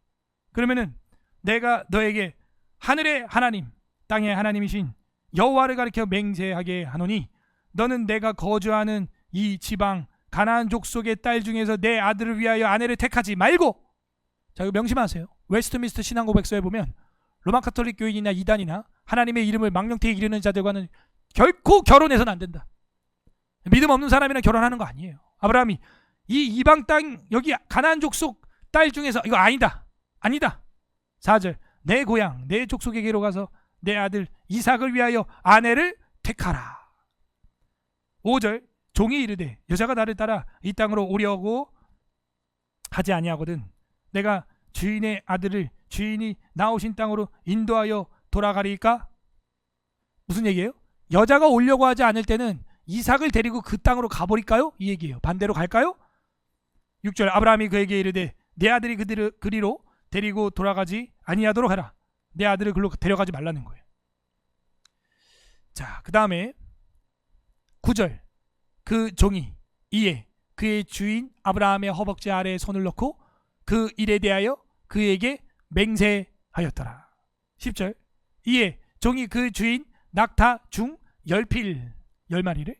그러면은 내가 너에게 하늘의 하나님 땅의 하나님이신 여호와를 가리켜 맹세하게 하노니 너는 내가 거주하는 이 지방 가나안 족속의 딸 중에서 내 아들을 위하여 아내를 택하지 말고. 자, 이거 명심하세요. 웨스트민스터 신앙고백서에 보면 로마 카톨릭 교인이나 이단이나 하나님의 이름을 망령되이 이르는 자들과는 결코 결혼해서는 안 된다. 믿음 없는 사람이랑 결혼하는 거 아니에요. 아브라함이 이 이방 땅 여기 가나안 족속 딸 중에서 이거 아니다. 4절 내 고향 내 족속에게로 가서 내 아들 이삭을 위하여 아내를 택하라. 5절 종이 이르되 여자가 나를 따라 이 땅으로 오려고 하지 아니하거든 내가 주인의 아들을 주인이 나오신 땅으로 인도하여 돌아가리까? 무슨 얘기예요? 여자가 오려고 하지 않을 때는 이삭을 데리고 그 땅으로 가버릴까요? 이 얘기예요. 반대로 갈까요? 6절 아브라함이 그에게 이르되 내 아들이 그리로 데리고 돌아가지 아니하도록 하라. 내 아들을 그로 데려가지 말라는 거예요. 자, 그 다음에 9절 그 종이 이에 그의 주인 아브라함의 허벅지 아래에 손을 넣고 그 일에 대하여 그에게 맹세하였더라. 10절 이에 종이 그 주인 낙타 중 10필 10마리를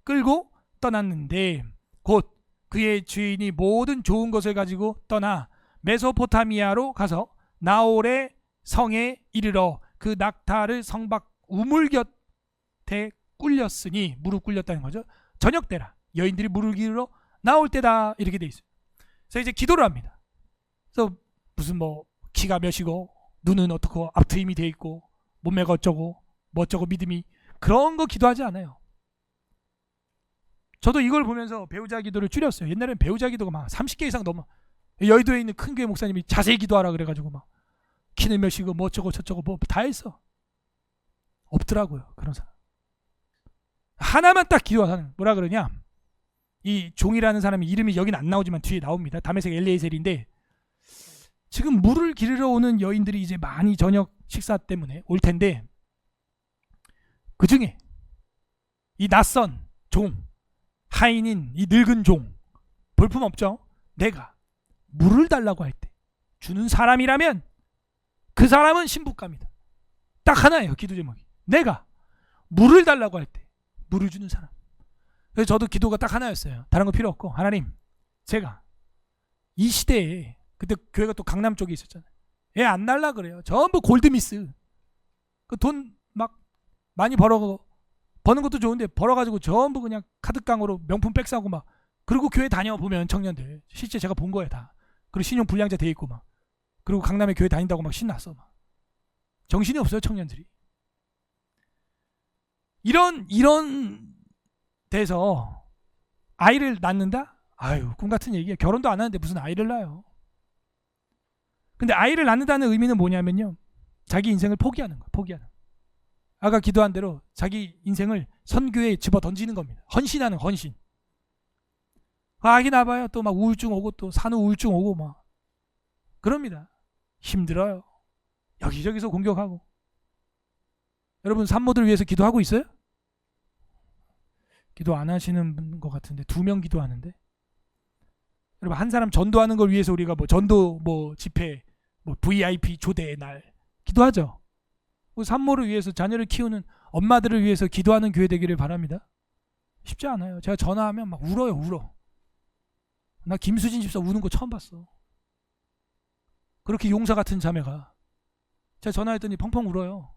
끌고 떠났는데 곧 그의 주인이 모든 좋은 것을 가지고 떠나 메소포타미아로 가서 나홀의 성에 이르러 그 낙타를 성 밖 우물 곁에 꿀렸으니 무릎 꿀렸다는 거죠. 저녁 때라 여인들이 물을 기르러 나올 때다 이렇게 돼 있어요. 그래서 이제 기도를 합니다. 그래서 무슨 뭐 키가 몇이고 눈은 어떻고 앞트임이 돼 있고 몸매가 어쩌고 뭐 어쩌고 믿음이 그런 거 기도하지 않아요. 저도 이걸 보면서 배우자 기도를 줄였어요. 옛날에는 배우자 기도가 막 30개 이상 넘어. 여의도에 있는 큰 교회 목사님이 자세히 기도하라 그래가지고 막 키는 몇이고 뭐 어쩌고 저쩌고 뭐 다 했어. 없더라고요 그런 사람. 하나만 딱 기도하는 뭐라 그러냐. 이 종이라는 사람이 이름이 여긴 안 나오지만 뒤에 나옵니다. 다메섹 엘리에셀인데 지금 물을 기르러 오는 여인들이 이제 많이 저녁 식사 때문에 올 텐데 그 중에 이 낯선 종 하인인 이 늙은 종 볼품없죠. 내가 물을 달라고 할 때 주는 사람이라면 그 사람은 신부감이다. 딱 하나예요 기도 제목이. 내가 물을 달라고 할 때 물을 주는 사람. 그래서 저도 기도가 딱 하나였어요. 다른 거 필요 없고 하나님 제가 이 시대에 그때 교회가 또 강남 쪽에 있었잖아요. 애 안 날라 그래요. 전부 골드미스. 그 돈 막 많이 버는 것도 좋은데 벌어가지고 전부 그냥 카드깡으로 명품 백 사고 막 그리고 교회 다녀보면 청년들 실제 제가 본 거예요 다. 그리고 신용 불량자 돼 있고 막 그리고 강남에 교회 다닌다고 막 신났어 막. 정신이 없어요 청년들이. 이런 데서 아이를 낳는다? 아유 꿈 같은 얘기야. 결혼도 안 하는데 무슨 아이를 낳아요. 근데 아이를 낳는다는 의미는 뭐냐면요. 자기 인생을 포기하는 거야. 포기하는. 아까 기도한 대로 자기 인생을 선교에 집어 던지는 겁니다. 헌신하는 헌신. 아기 낳아봐요. 또 막 우울증 오고 또 산후 우울증 오고 막 그럽니다. 힘들어요. 여기저기서 공격하고. 여러분 산모들 위해서 기도하고 있어요? 기도 안 하시는 것 같은데 2명 기도하는데. 여러분 한 사람 전도하는 걸 위해서 우리가 뭐 전도 뭐 집회 뭐 VIP 초대의 날 기도하죠. 산모를 위해서 자녀를 키우는 엄마들을 위해서 기도하는 교회 되기를 바랍니다. 쉽지 않아요. 제가 전화하면 막 울어요. 울어. 나 김수진 집사 우는 거 처음 봤어. 그렇게 용사 같은 자매가 제가 전화했더니 펑펑 울어요.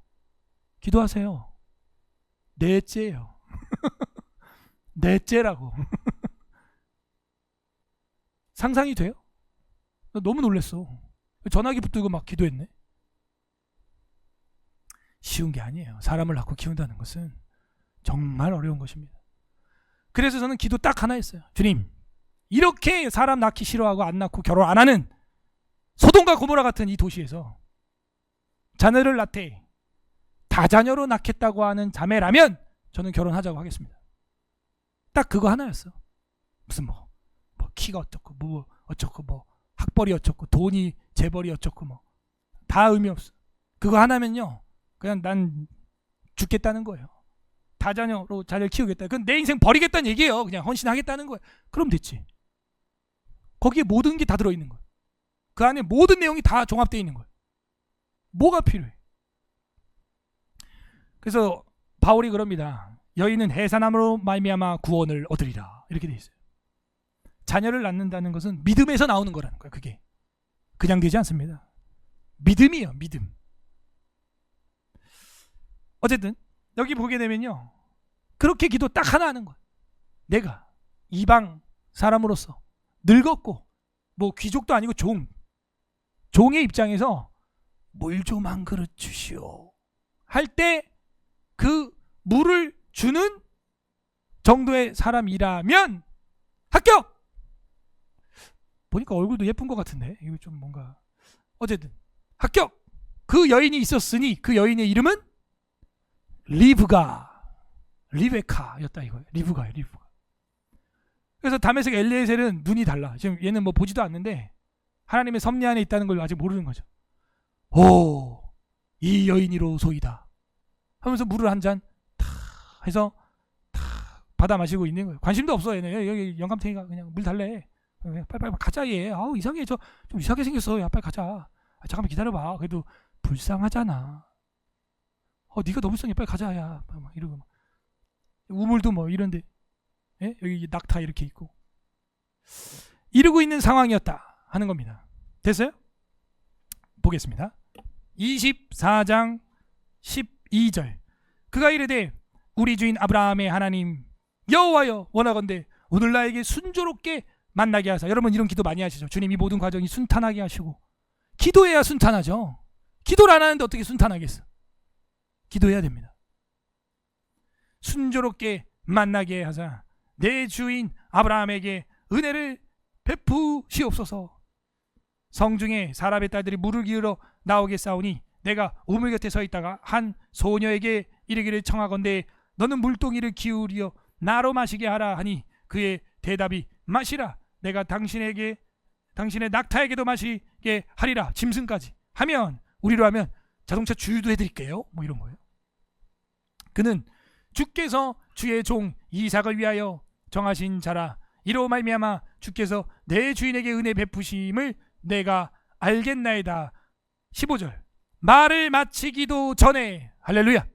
기도하세요. 넷째예요. 넷째라고. 상상이 돼요? 나 너무 놀랐어. 전화기 붙들고 막 기도했네. 쉬운 게 아니에요. 사람을 낳고 키운다는 것은 정말 어려운 것입니다. 그래서 저는 기도 딱 하나 했어요. 주님, 이렇게 사람 낳기 싫어하고 안 낳고 결혼 안 하는 소돔과 고모라 같은 이 도시에서 자녀를 낳되 다자녀로 낳겠다고 하는 자매라면 저는 결혼하자고 하겠습니다. 딱 그거 하나였어. 무슨 뭐 키가 어쩌고 뭐 어쩌고 뭐 학벌이 어쩌고 돈이 재벌이 어쩌고 뭐 다 의미 없어. 그거 하나면요 그냥 난 죽겠다는 거예요. 다자녀로 자녀를 키우겠다. 그건 내 인생 버리겠다는 얘기예요. 그냥 헌신하겠다는 거예요. 그럼 됐지. 거기에 모든 게 다 들어있는 거예요. 그 안에 모든 내용이 다 종합되어 있는 거예요. 뭐가 필요해? 그래서 바울이 그럽니다. 여인은 해산함으로 말미암아 구원을 얻으리라. 이렇게 돼 있어요. 자녀를 낳는다는 것은 믿음에서 나오는 거라는 거예요. 그게 그냥 되지 않습니다. 믿음이에요. 믿음. 어쨌든 여기 보게 되면요 그렇게 기도 딱 하나 하는 거예요. 내가 이방 사람으로서 늙었고 뭐 귀족도 아니고 종의 입장에서 물 좀 한 그릇 주시오 할 때 그 물을 주는 정도의 사람이라면 합격! 보니까 얼굴도 예쁜 것 같은데 이거 좀 뭔가 어쨌든 합격! 그 여인이 있었으니 그 여인의 이름은 리베카였다 이거예요. 리브가예요. 그래서 다메섹 엘리에셀은 눈이 달라. 지금 얘는 뭐 보지도 않는데 하나님의 섭리 안에 있다는 걸 아직 모르는 거죠. 오, 이 여인이로소이다 하면서 물을 한 잔 탁 해서 탁 받아 마시고 있는 거예요. 관심도 없어 얘는. 여기 영감탱이가 그냥 물 달래. 빨리 가자 얘. 아우 이상해. 저 좀 이상하게 생겼어. 야 빨리 가자. 잠깐만 기다려봐. 그래도 불쌍하잖아. 네가 너무 불쌍해. 빨리 가자 야. 막 이러고 막. 우물도 뭐 이런데 예? 여기 낙타 이렇게 있고 이러고 있는 상황이었다 하는 겁니다. 됐어요? 보겠습니다. 24장 12절 그가 이르되 우리 주인 아브라함의 하나님 여호와여 원하건대 오늘 나에게 순조롭게 만나게 하사. 여러분 이런 기도 많이 하시죠. 주님 이 모든 과정이 순탄하게 하시고. 기도해야 순탄하죠. 기도를 안 하는데 어떻게 순탄하겠어. 기도해야 됩니다. 순조롭게 만나게 하사 내 주인 아브라함에게 은혜를 베푸시옵소서. 성중에 사람의 딸들이 물을 기울여 나오게 싸우니 내가 우물 곁에 서 있다가 한 소녀에게 이르기를 청하건대 너는 물동이를 기울여 나로 마시게 하라 하니 그의 대답이 마시라. 내가 당신의 낙타에게도 마시게 하리라. 짐승까지 하면 우리로 하면 자동차 주유도 해드릴게요. 뭐 이런 거예요. 그는 주께서 주의 종 이삭을 위하여 정하신 자라. 이로 말미암아 주께서 내 주인에게 은혜 베푸심을 내가 알겠나이다. 15절 말을 마치기도 전에 할렐루야.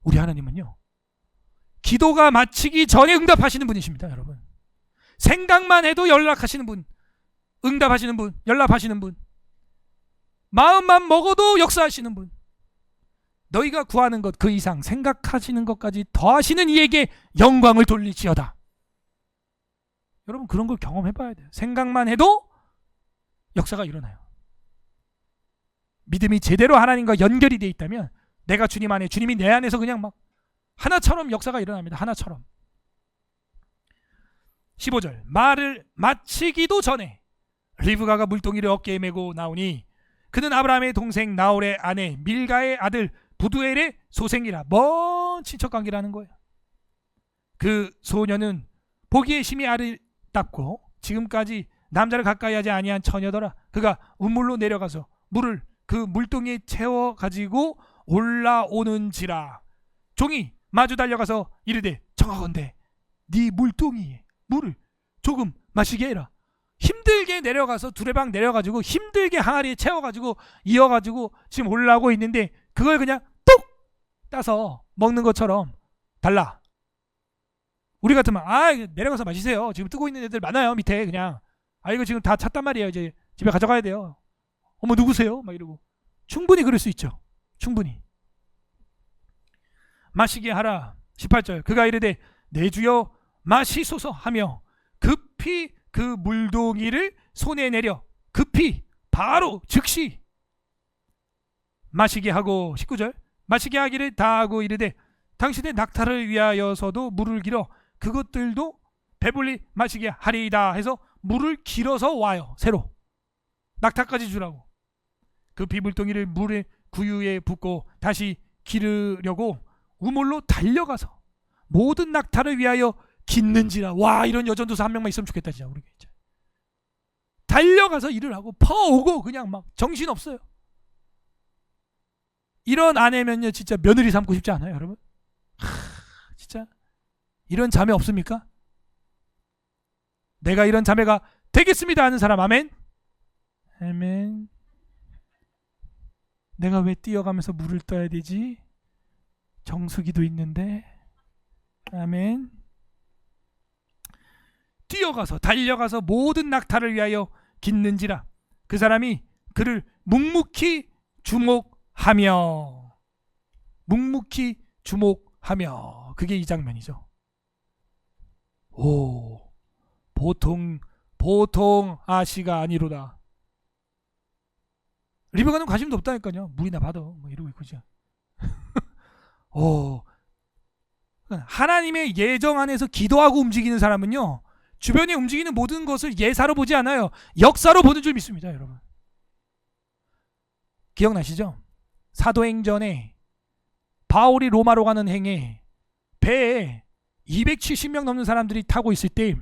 우리 하나님은요 기도가 마치기 전에 응답하시는 분이십니다. 여러분 생각만 해도 연락하시는 분, 응답하시는 분, 연락하시는 분, 마음만 먹어도 역사하시는 분, 너희가 구하는 것 그 이상 생각하시는 것까지 더하시는 이에게 영광을 돌리지어다. 여러분 그런 걸 경험해봐야 돼요. 생각만 해도 역사가 일어나요. 믿음이 제대로 하나님과 연결이 되어 있다면 내가 주님 안에, 주님이 내 안에서 그냥 막 하나처럼 역사가 일어납니다. 하나처럼. 15절 말을 마치기도 전에 리브가가 물동이를 어깨에 메고 나오니 그는 아브라함의 동생 나홀의 아내 밀가의 아들 부두엘의 소생이라. 먼 친척관계라는 거예요. 그 소녀는 보기에 심히 아름답고 지금까지 남자를 가까이 하지 아니한 처녀더라. 그가 우물로 내려가서 물을 그 물동이에 채워 가지고 올라오는지라. 종이 마주 달려가서 이르되 청하건대 네 물동이에 물을 조금 마시게 해라. 힘들게 내려가서 두레방 내려가지고 힘들게 항아리에 채워가지고 이어가지고 지금 올라오고 있는데 그걸 그냥 뚝 따서 먹는 것처럼 달라. 우리 같으면 내려가서 마시세요. 지금 뜨고 있는 애들 많아요 밑에. 그냥 이거 지금 다 찼단 말이에요. 이제 집에 가져가야 돼요. 어머 누구세요? 막 이러고 충분히 그럴 수 있죠. 충분히. 마시게 하라. 18절. 그가 이르되 내 주여 마시소서 하며 급히 그 물동이를 손에 내려 급히 바로 즉시 마시게 하고 19절. 마시게 하기를 다하고 이르되 당신의 낙타를 위하여서도 물을 길어 그것들도 배불리 마시게 하리이다 해서 물을 길어서 와요. 새로 낙타까지 주라고. 급히 물동이를 물의 구유에 붓고 다시 기르려고 우물로 달려가서 모든 낙타를 위하여 깃는지라. 와, 이런 여전도사 한 명만 있으면 좋겠다 진짜. 우리 진짜 달려가서 일을 하고 퍼오고 그냥 막 정신없어요. 이런 아내면요 진짜 며느리 삼고 싶지 않아요 여러분? 진짜 이런 자매 없습니까? 내가 이런 자매가 되겠습니다 하는 사람 아멘? 아멘. 내가 왜 뛰어가면서 물을 떠야 되지? 정수기도 있는데. 아멘. 뛰어가서 달려가서 모든 낙타를 위하여 깃는지라. 그 사람이 그를 묵묵히 주목하며 그게 이 장면이죠. 오, 보통 아시가 아니로다. 리베카는 관심도 없다니까요. 물이나 받아 뭐 이러고 있고 진짜. 오, 하나님의 예정 안에서 기도하고 움직이는 사람은요 주변에 움직이는 모든 것을 예사로 보지 않아요. 역사로 보는 줄 믿습니다 여러분. 기억나시죠? 사도행전에 바울이 로마로 가는 행에 배에 270명 넘는 사람들이 타고 있을 때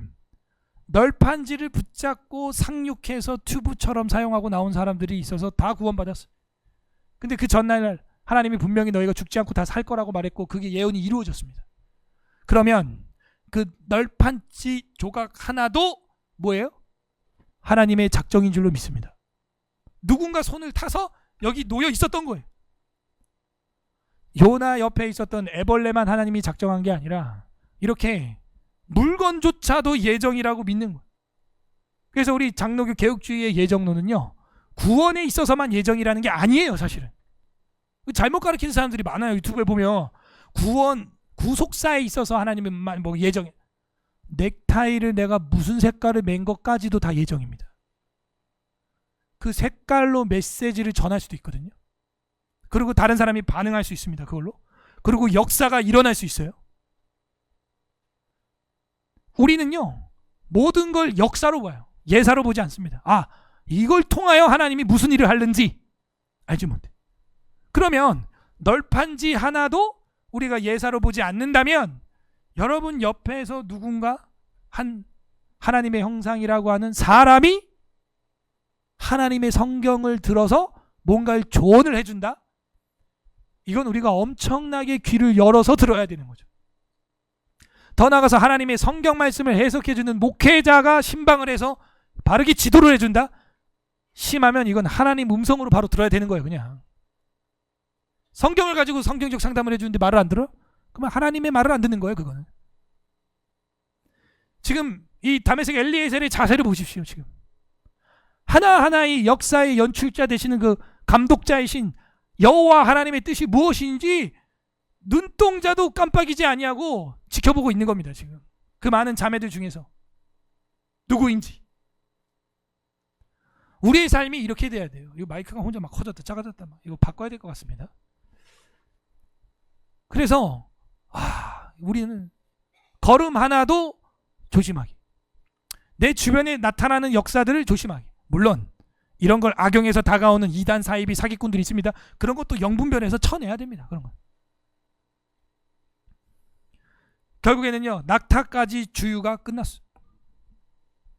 널판지를 붙잡고 상륙해서 튜브처럼 사용하고 나온 사람들이 있어서 다 구원받았어요. 근데 그 전날 하나님이 분명히 너희가 죽지 않고 다 살 거라고 말했고 그게 예언이 이루어졌습니다. 그러면 그 널판지 조각 하나도 뭐예요? 하나님의 작정인 줄로 믿습니다. 누군가 손을 타서 여기 놓여 있었던 거예요. 요나 옆에 있었던 애벌레만 하나님이 작정한 게 아니라 이렇게 물건조차도 예정이라고 믿는 거예요. 그래서 우리 장로교 개혁주의의 예정론은요 구원에 있어서만 예정이라는 게 아니에요. 사실은 잘못 가르치는 사람들이 많아요. 유튜브에 보면 구원 구속사에 있어서 하나님은 뭐 예정, 넥타이를 내가 무슨 색깔을 맨 것까지도 다 예정입니다. 그 색깔로 메시지를 전할 수도 있거든요. 그리고 다른 사람이 반응할 수 있습니다. 그걸로. 그리고 역사가 일어날 수 있어요. 우리는요 모든 걸 역사로 봐요. 예사로 보지 않습니다. 아, 이걸 통하여 하나님이 무슨 일을 하는지 알지 못해. 그러면 널판지 하나도 우리가 예사로 보지 않는다면 여러분 옆에서 누군가 한 하나님의 형상이라고 하는 사람이 하나님의 성경을 들어서 뭔가를 조언을 해준다? 이건 우리가 엄청나게 귀를 열어서 들어야 되는 거죠. 더 나아가서 하나님의 성경 말씀을 해석해주는 목회자가 신방을 해서 바르게 지도를 해준다? 심하면 이건 하나님 음성으로 바로 들어야 되는 거예요. 그냥 성경을 가지고 성경적 상담을 해주는데 말을 안 들어? 그러면 하나님의 말을 안 듣는 거예요. 그거는. 지금 이 다메섹 엘리에셀의 자세를 보십시오. 지금 하나하나의 역사의 연출자 되시는 그 감독자이신 여호와 하나님의 뜻이 무엇인지 눈동자도 깜빡이지 아니하고 지켜보고 있는 겁니다. 지금 그 많은 자매들 중에서 누구인지. 우리의 삶이 이렇게 돼야 돼요. 이거 마이크가 혼자 막 커졌다 작아졌다 막 이거 바꿔야 될 것 같습니다. 그래서 우리는 걸음 하나도 조심하게, 내 주변에 나타나는 역사들을 조심하게. 물론 이런 걸 악용해서 다가오는 이단 사이비 사기꾼들이 있습니다. 그런 것도 영분별해서 쳐내야 됩니다. 그런 거. 결국에는요 낙타까지 주유가 끝났어요.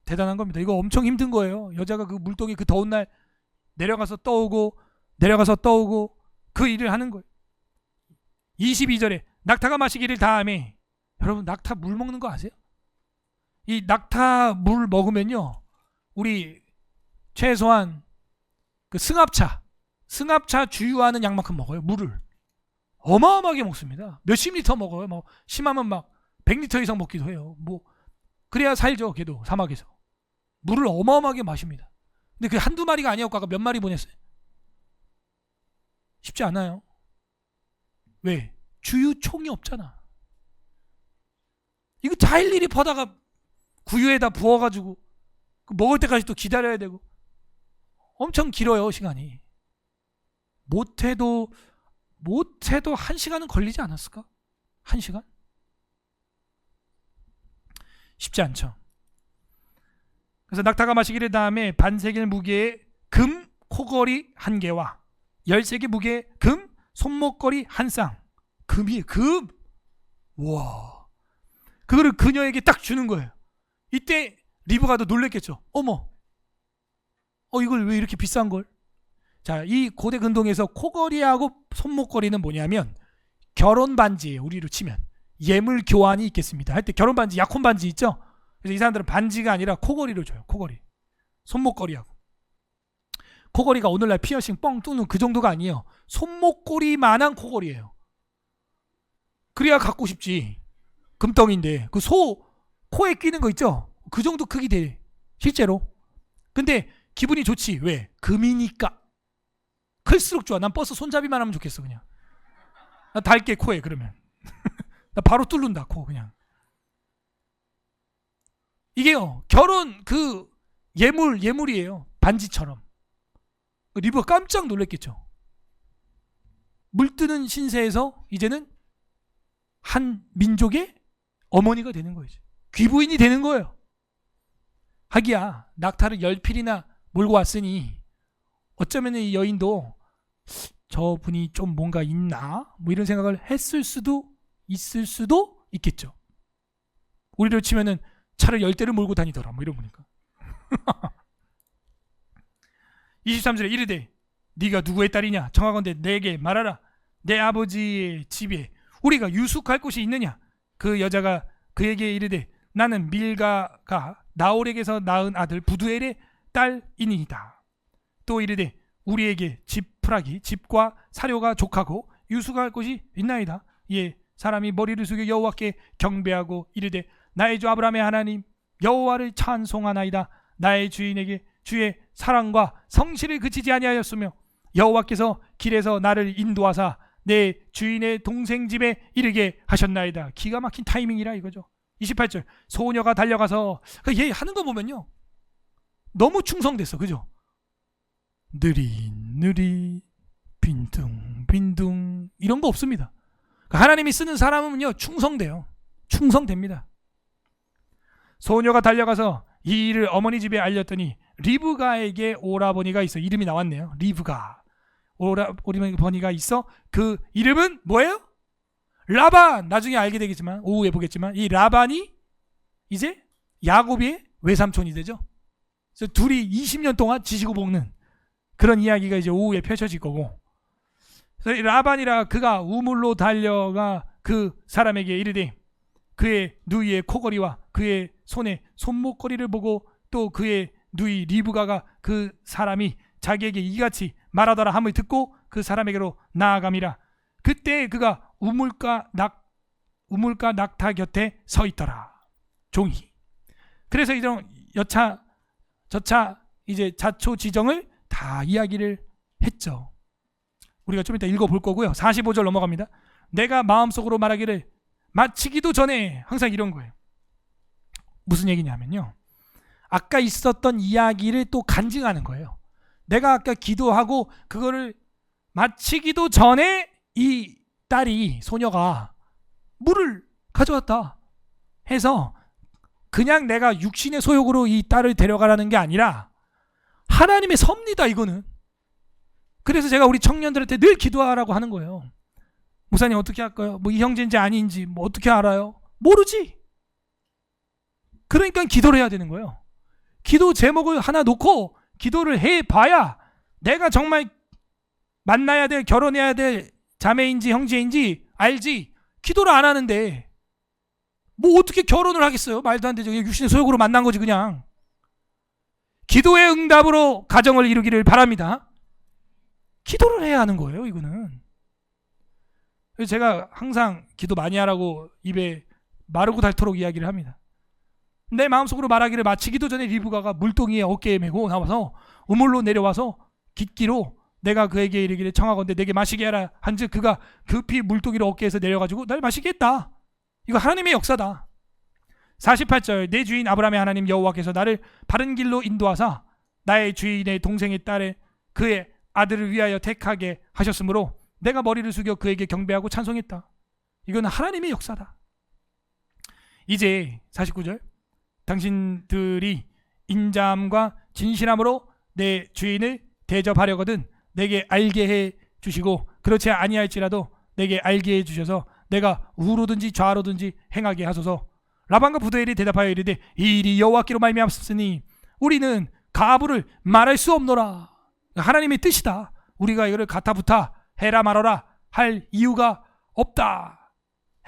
대단한 겁니다. 이거 엄청 힘든 거예요. 여자가 그 물동이 그 더운 날 내려가서 떠오고 그 일을 하는 거예요. 22절에 낙타가 마시기를 다하매. 여러분 낙타 물 먹는 거 아세요? 이 낙타 물 먹으면요 우리 최소한 그 승합차 주유하는 양만큼 먹어요. 물을 어마어마하게 먹습니다. 몇십 리터 먹어요. 뭐 심하면 막 100리터 이상 먹기도 해요. 뭐 그래야 살죠. 걔도 사막에서 물을 어마어마하게 마십니다. 근데 그 한두 마리가 아니었고 아까 몇 마리 보냈어요. 쉽지 않아요. 왜? 주유총이 없잖아. 이거 다 일일이 퍼다가 구유에다 부어가지고 먹을 때까지 또 기다려야 되고 엄청 길어요, 시간이. 못해도 1시간은 걸리지 않았을까? 1시간? 쉽지 않죠. 그래서 낙타가 마시기를 다음에 반세겔 무게의 금 코걸이 1개와 13개 무게의 금 손목걸이 1쌍. 금이에요, 금. 와, 그거를 그녀에게 딱 주는 거예요. 이때 리브가도 놀랬겠죠. 어머, 이걸 왜 이렇게 비싼 걸? 자, 이 고대 근동에서 코걸이하고 손목걸이는 뭐냐면 결혼 반지예요. 우리로 치면 예물 교환이 있겠습니다. 할 때 결혼 반지, 약혼 반지 있죠. 그래서 이 사람들은 반지가 아니라 코걸이로 줘요. 코걸이, 손목걸이하고. 코걸이가 오늘날 피어싱 뻥 뚫는 그 정도가 아니에요. 손목걸이만한 코걸이에요. 그래야 갖고 싶지. 금덩인데 그 코에 끼는 거 있죠. 그 정도 크기 돼 실제로. 근데 기분이 좋지. 왜? 금이니까. 클수록 좋아. 난 버스 손잡이만 하면 좋겠어. 그냥 나 달게 코에. 그러면 나 바로 뚫는다 코. 그냥 이게요, 결혼 그 예물이에요. 반지처럼. 리브가 깜짝 놀랐겠죠. 물뜨는 신세에서 이제는 한 민족의 어머니가 되는 거예요. 귀부인이 되는 거예요. 하기야 낙타를 10필이나 몰고 왔으니 어쩌면 이 여인도 저분이 좀 뭔가 있나? 뭐 이런 생각을 했을 수도 있을 수도 있겠죠. 우리로 치면은 차를 10대를 몰고 다니더라. 뭐 이런 거니까. 23절에 이르되 네가 누구의 딸이냐? 청하건대 내게 말하라. 내 아버지의 집에 우리가 유숙할 곳이 있느냐? 그 여자가 그에게 이르되 나는 밀가가 나홀에게서 낳은 아들 부두엘의 딸이니이다. 또 이르되 우리에게 집과 사료가 족하고 유숙할 곳이 있나이다. 이에 사람이 머리를 숙여 여호와께 경배하고 이르되 나의 주 아브라함의 하나님 여호와를 찬송하나이다. 나의 주인에게 주의 사랑과 성실을 그치지 아니하였으며 여호와께서 길에서 나를 인도하사 내 주인의 동생 집에 이르게 하셨나이다. 기가 막힌 타이밍이라 이거죠. 28절 소녀가 달려가서 얘 하는 거 보면요 너무 충성됐어. 그죠? 느리 빈둥 이런 거 없습니다. 하나님이 쓰는 사람은요 충성돼요. 충성됩니다. 소녀가 달려가서 이 일을 어머니 집에 알렸더니 리브가에게 오라버니가 있어. 이름이 나왔네요. 리브가 오라버니가 있어. 그 이름은 뭐예요? 라반. 나중에 알게 되겠지만 오후에 보겠지만 이 라반이 이제 야곱의 외삼촌이 되죠. 그래서 둘이 20년 동안 지지고 볶는 그런 이야기가 이제 오후에 펼쳐질 거고. 그래서 라반이라 그가 우물로 달려가 그 사람에게 이르되 그의 누이의 코걸이와 그의 손에 손목걸이를 보고 또 그의 누이 리브가가 그 사람이 자기에게 이같이 말하더라 함을 듣고 그 사람에게로 나아감이라. 그때 그가 우물가 낙타 곁에 서 있더라. 종이. 그래서 이런 저차 이제 자초지정을 다 이야기를 했죠. 우리가 좀 이따 읽어볼 거고요. 45절 넘어갑니다. 내가 마음속으로 말하기를 마치기도 전에 항상 이런 거예요. 무슨 얘기냐면요. 아까 있었던 이야기를 또 간증하는 거예요. 내가 아까 기도하고 그거를 마치기도 전에 이 딸이 소녀가 물을 가져왔다 해서 그냥 내가 육신의 소욕으로 이 딸을 데려가라는 게 아니라 하나님의 섭니다. 이거는. 그래서 제가 우리 청년들한테 늘 기도하라고 하는 거예요. 목사님 어떻게 할까요? 뭐 이 형제인지 아닌지 뭐 어떻게 알아요? 모르지. 그러니까 기도를 해야 되는 거예요. 기도 제목을 하나 놓고 기도를 해봐야 내가 정말 만나야 될, 결혼해야 될 자매인지 형제인지 알지. 기도를 안 하는데 뭐 어떻게 결혼을 하겠어요? 말도 안 되죠. 육신의 소욕으로 만난 거지 그냥. 기도의 응답으로 가정을 이루기를 바랍니다. 기도를 해야 하는 거예요. 이거는. 그래서 제가 항상 기도 많이 하라고 입에 마르고 닳도록 이야기를 합니다. 내 마음속으로 말하기를 마치기도 전에 리브가가 물동이에 어깨에 메고 나와서 우물로 내려와서 깃기로 내가 그에게 이르기를 청하건대 내게 마시게 하라 한즉 그가 급히 물고기를 어깨에서 내려가지고 날 마시게 했다. 이거 하나님의 역사다. 48절 내 주인 아브라함의 하나님 여호와께서 나를 바른 길로 인도하사 나의 주인의 동생의 딸의 그의 아들을 위하여 택하게 하셨으므로 내가 머리를 숙여 그에게 경배하고 찬송했다. 이건 하나님의 역사다. 이제 49절 당신들이 인자함과 진실함으로 내 주인을 대접하려거든 내게 알게 해 주시고 그렇지 아니할지라도 내게 알게 해 주셔서 내가 우로든지 좌로든지 행하게 하소서. 라반과 부두엘이 대답하여 이르되 이 일이 여호와께로 말미암았으니 우리는 가부를 말할 수 없노라. 하나님의 뜻이다. 우리가 이거를 가타부타 해라 말어라 할 이유가 없다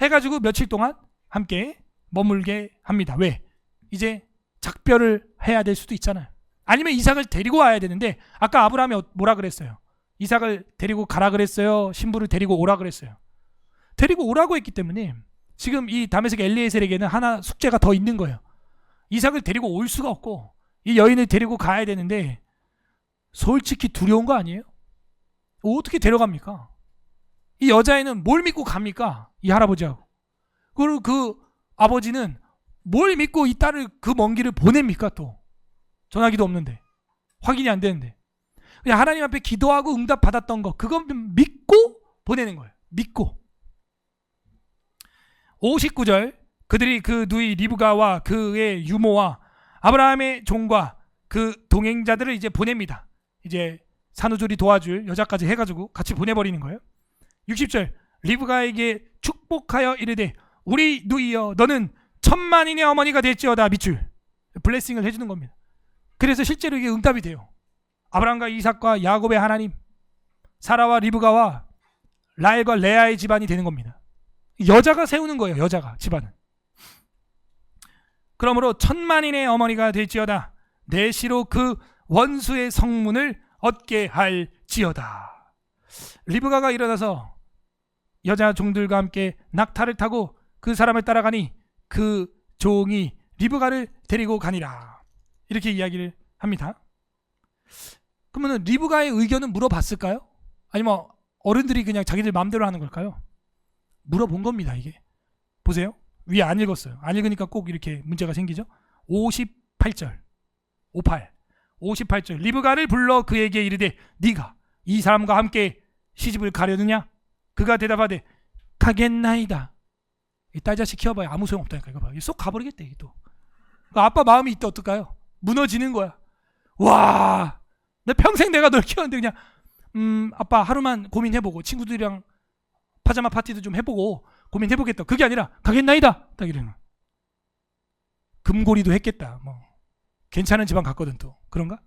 해가지고 며칠 동안 함께 머물게 합니다. 왜? 이제 작별을 해야 될 수도 있잖아요. 아니면 이삭을 데리고 와야 되는데 아까 아브라함이 뭐라 그랬어요? 이삭을 데리고 가라 그랬어요? 신부를 데리고 오라 그랬어요? 데리고 오라고 했기 때문에 지금 이 다메섹 엘리에셀에게는 하나 숙제가 더 있는 거예요. 이삭을 데리고 올 수가 없고 이 여인을 데리고 가야 되는데 솔직히 두려운 거 아니에요? 어떻게 데려갑니까? 이 여자애는 뭘 믿고 갑니까? 이 할아버지하고. 그리고 그 아버지는 뭘 믿고 이 딸을 그 먼 길을 보냅니까? 또 전화기도 없는데 확인이 안 되는데 그냥 하나님 앞에 기도하고 응답 받았던 거 그건 믿고 보내는 거예요. 믿고. 59절 그들이 그 누이 리브가와 그의 유모와 아브라함의 종과 그 동행자들을 이제 보냅니다. 이제 산후조리 도와줄 여자까지 해가지고 같이 보내버리는 거예요. 60절 리브가에게 축복하여 이르되 우리 누이여 너는 천만인의 어머니가 될지어다. 밑줄 블레싱을 해주는 겁니다. 그래서 실제로 이게 응답이 돼요. 아브라함과 이삭과 야곱의 하나님 사라와 리브가와 라헬과 레아의 집안이 되는 겁니다. 여자가 세우는 거예요. 여자가 집안은. 그러므로 천만인의 어머니가 될지어다. 내 시로 그 원수의 성문을 얻게 할지어다. 리브가가 일어나서 여자 종들과 함께 낙타를 타고 그 사람을 따라가니 그 종이 리브가를 데리고 가니라. 이렇게 이야기를 합니다. 그러면 리브가의 의견은 물어봤을까요? 아니면 어른들이 그냥 자기들 마음대로 하는 걸까요? 물어본 겁니다. 이게 보세요. 위에 안 읽었어요. 안 읽으니까 꼭 이렇게 문제가 생기죠. 58절 58절 리브가를 불러 그에게 이르되 네가 이 사람과 함께 시집을 가려느냐? 그가 대답하되 가겠나이다. 이 딸 자식 키워봐야 아무 소용없다니까. 이거 봐. 쏙 가버리겠대. 이게 또 아빠 마음이 이때 어떨까요? 무너지는 거야. 와, 내 평생 내가 널 키웠는데 그냥 아빠 하루만 고민해보고 친구들이랑 파자마 파티도 좀 해보고 고민해보겠다. 그게 아니라 가겠나이다. 딱 이러는. 금고리도 했겠다. 뭐 괜찮은 집안 갔거든 또. 그런가?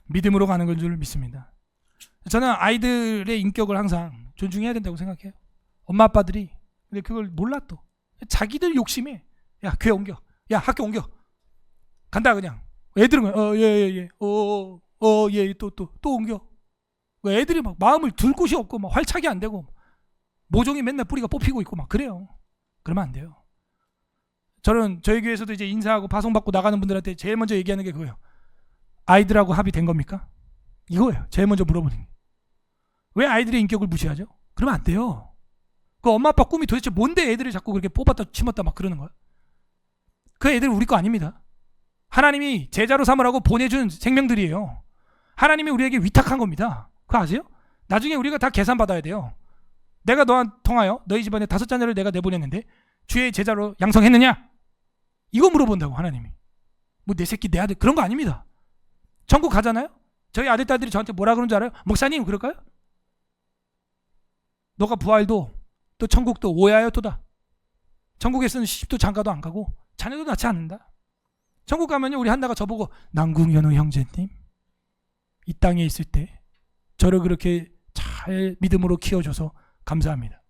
믿음으로 가는 건 줄 믿습니다. 저는 아이들의 인격을 항상 존중해야 된다고 생각해요. 엄마 아빠들이 근데 그걸 몰라 또. 자기들 욕심에 야 교회 옮겨. 야 학교 옮겨. 간다 그냥. 애들은 예예예. 예 또 옮겨. 애들이 막 마음을 둘 곳이 없고 막 활착이 안 되고 모종이 맨날 뿌리가 뽑히고 있고 막 그래요. 그러면 안 돼요. 저는 저희 교회에서도 이제 인사하고 파송받고 나가는 분들한테 제일 먼저 얘기하는 게 그거예요. 아이들하고 합의된 겁니까? 이거예요. 제일 먼저 물어보는 게. 왜 아이들의 인격을 무시하죠? 그러면 안 돼요. 그 엄마 아빠 꿈이 도대체 뭔데 애들을 자꾸 그렇게 뽑았다 치웠다 막 그러는 거야? 그 애들 우리 거 아닙니다. 하나님이 제자로 삼으라고 보내준 생명들이에요. 하나님이 우리에게 위탁한 겁니다. 그거 아세요? 나중에 우리가 다 계산받아야 돼요. 내가 너한 통하여 너희 집안에 5자녀를 내가 내보냈는데 주의 제자로 양성했느냐? 이거 물어본다고 하나님이. 뭐 내 새끼 내 아들 그런 거 아닙니다. 천국 가잖아요? 저희 아들 딸들이 저한테 뭐라 그러는 줄 알아요? 목사님 그럴까요? 너가 부활도 또 천국도 오야요 또다. 천국에서는 시집도 장가도 안 가고 자녀도 낳지 않는다. 천국 가면요 우리 한나가 저보고 남궁현우 형제님 이 땅에 있을 때 저를 그렇게 잘 믿음으로 키워줘서 감사합니다.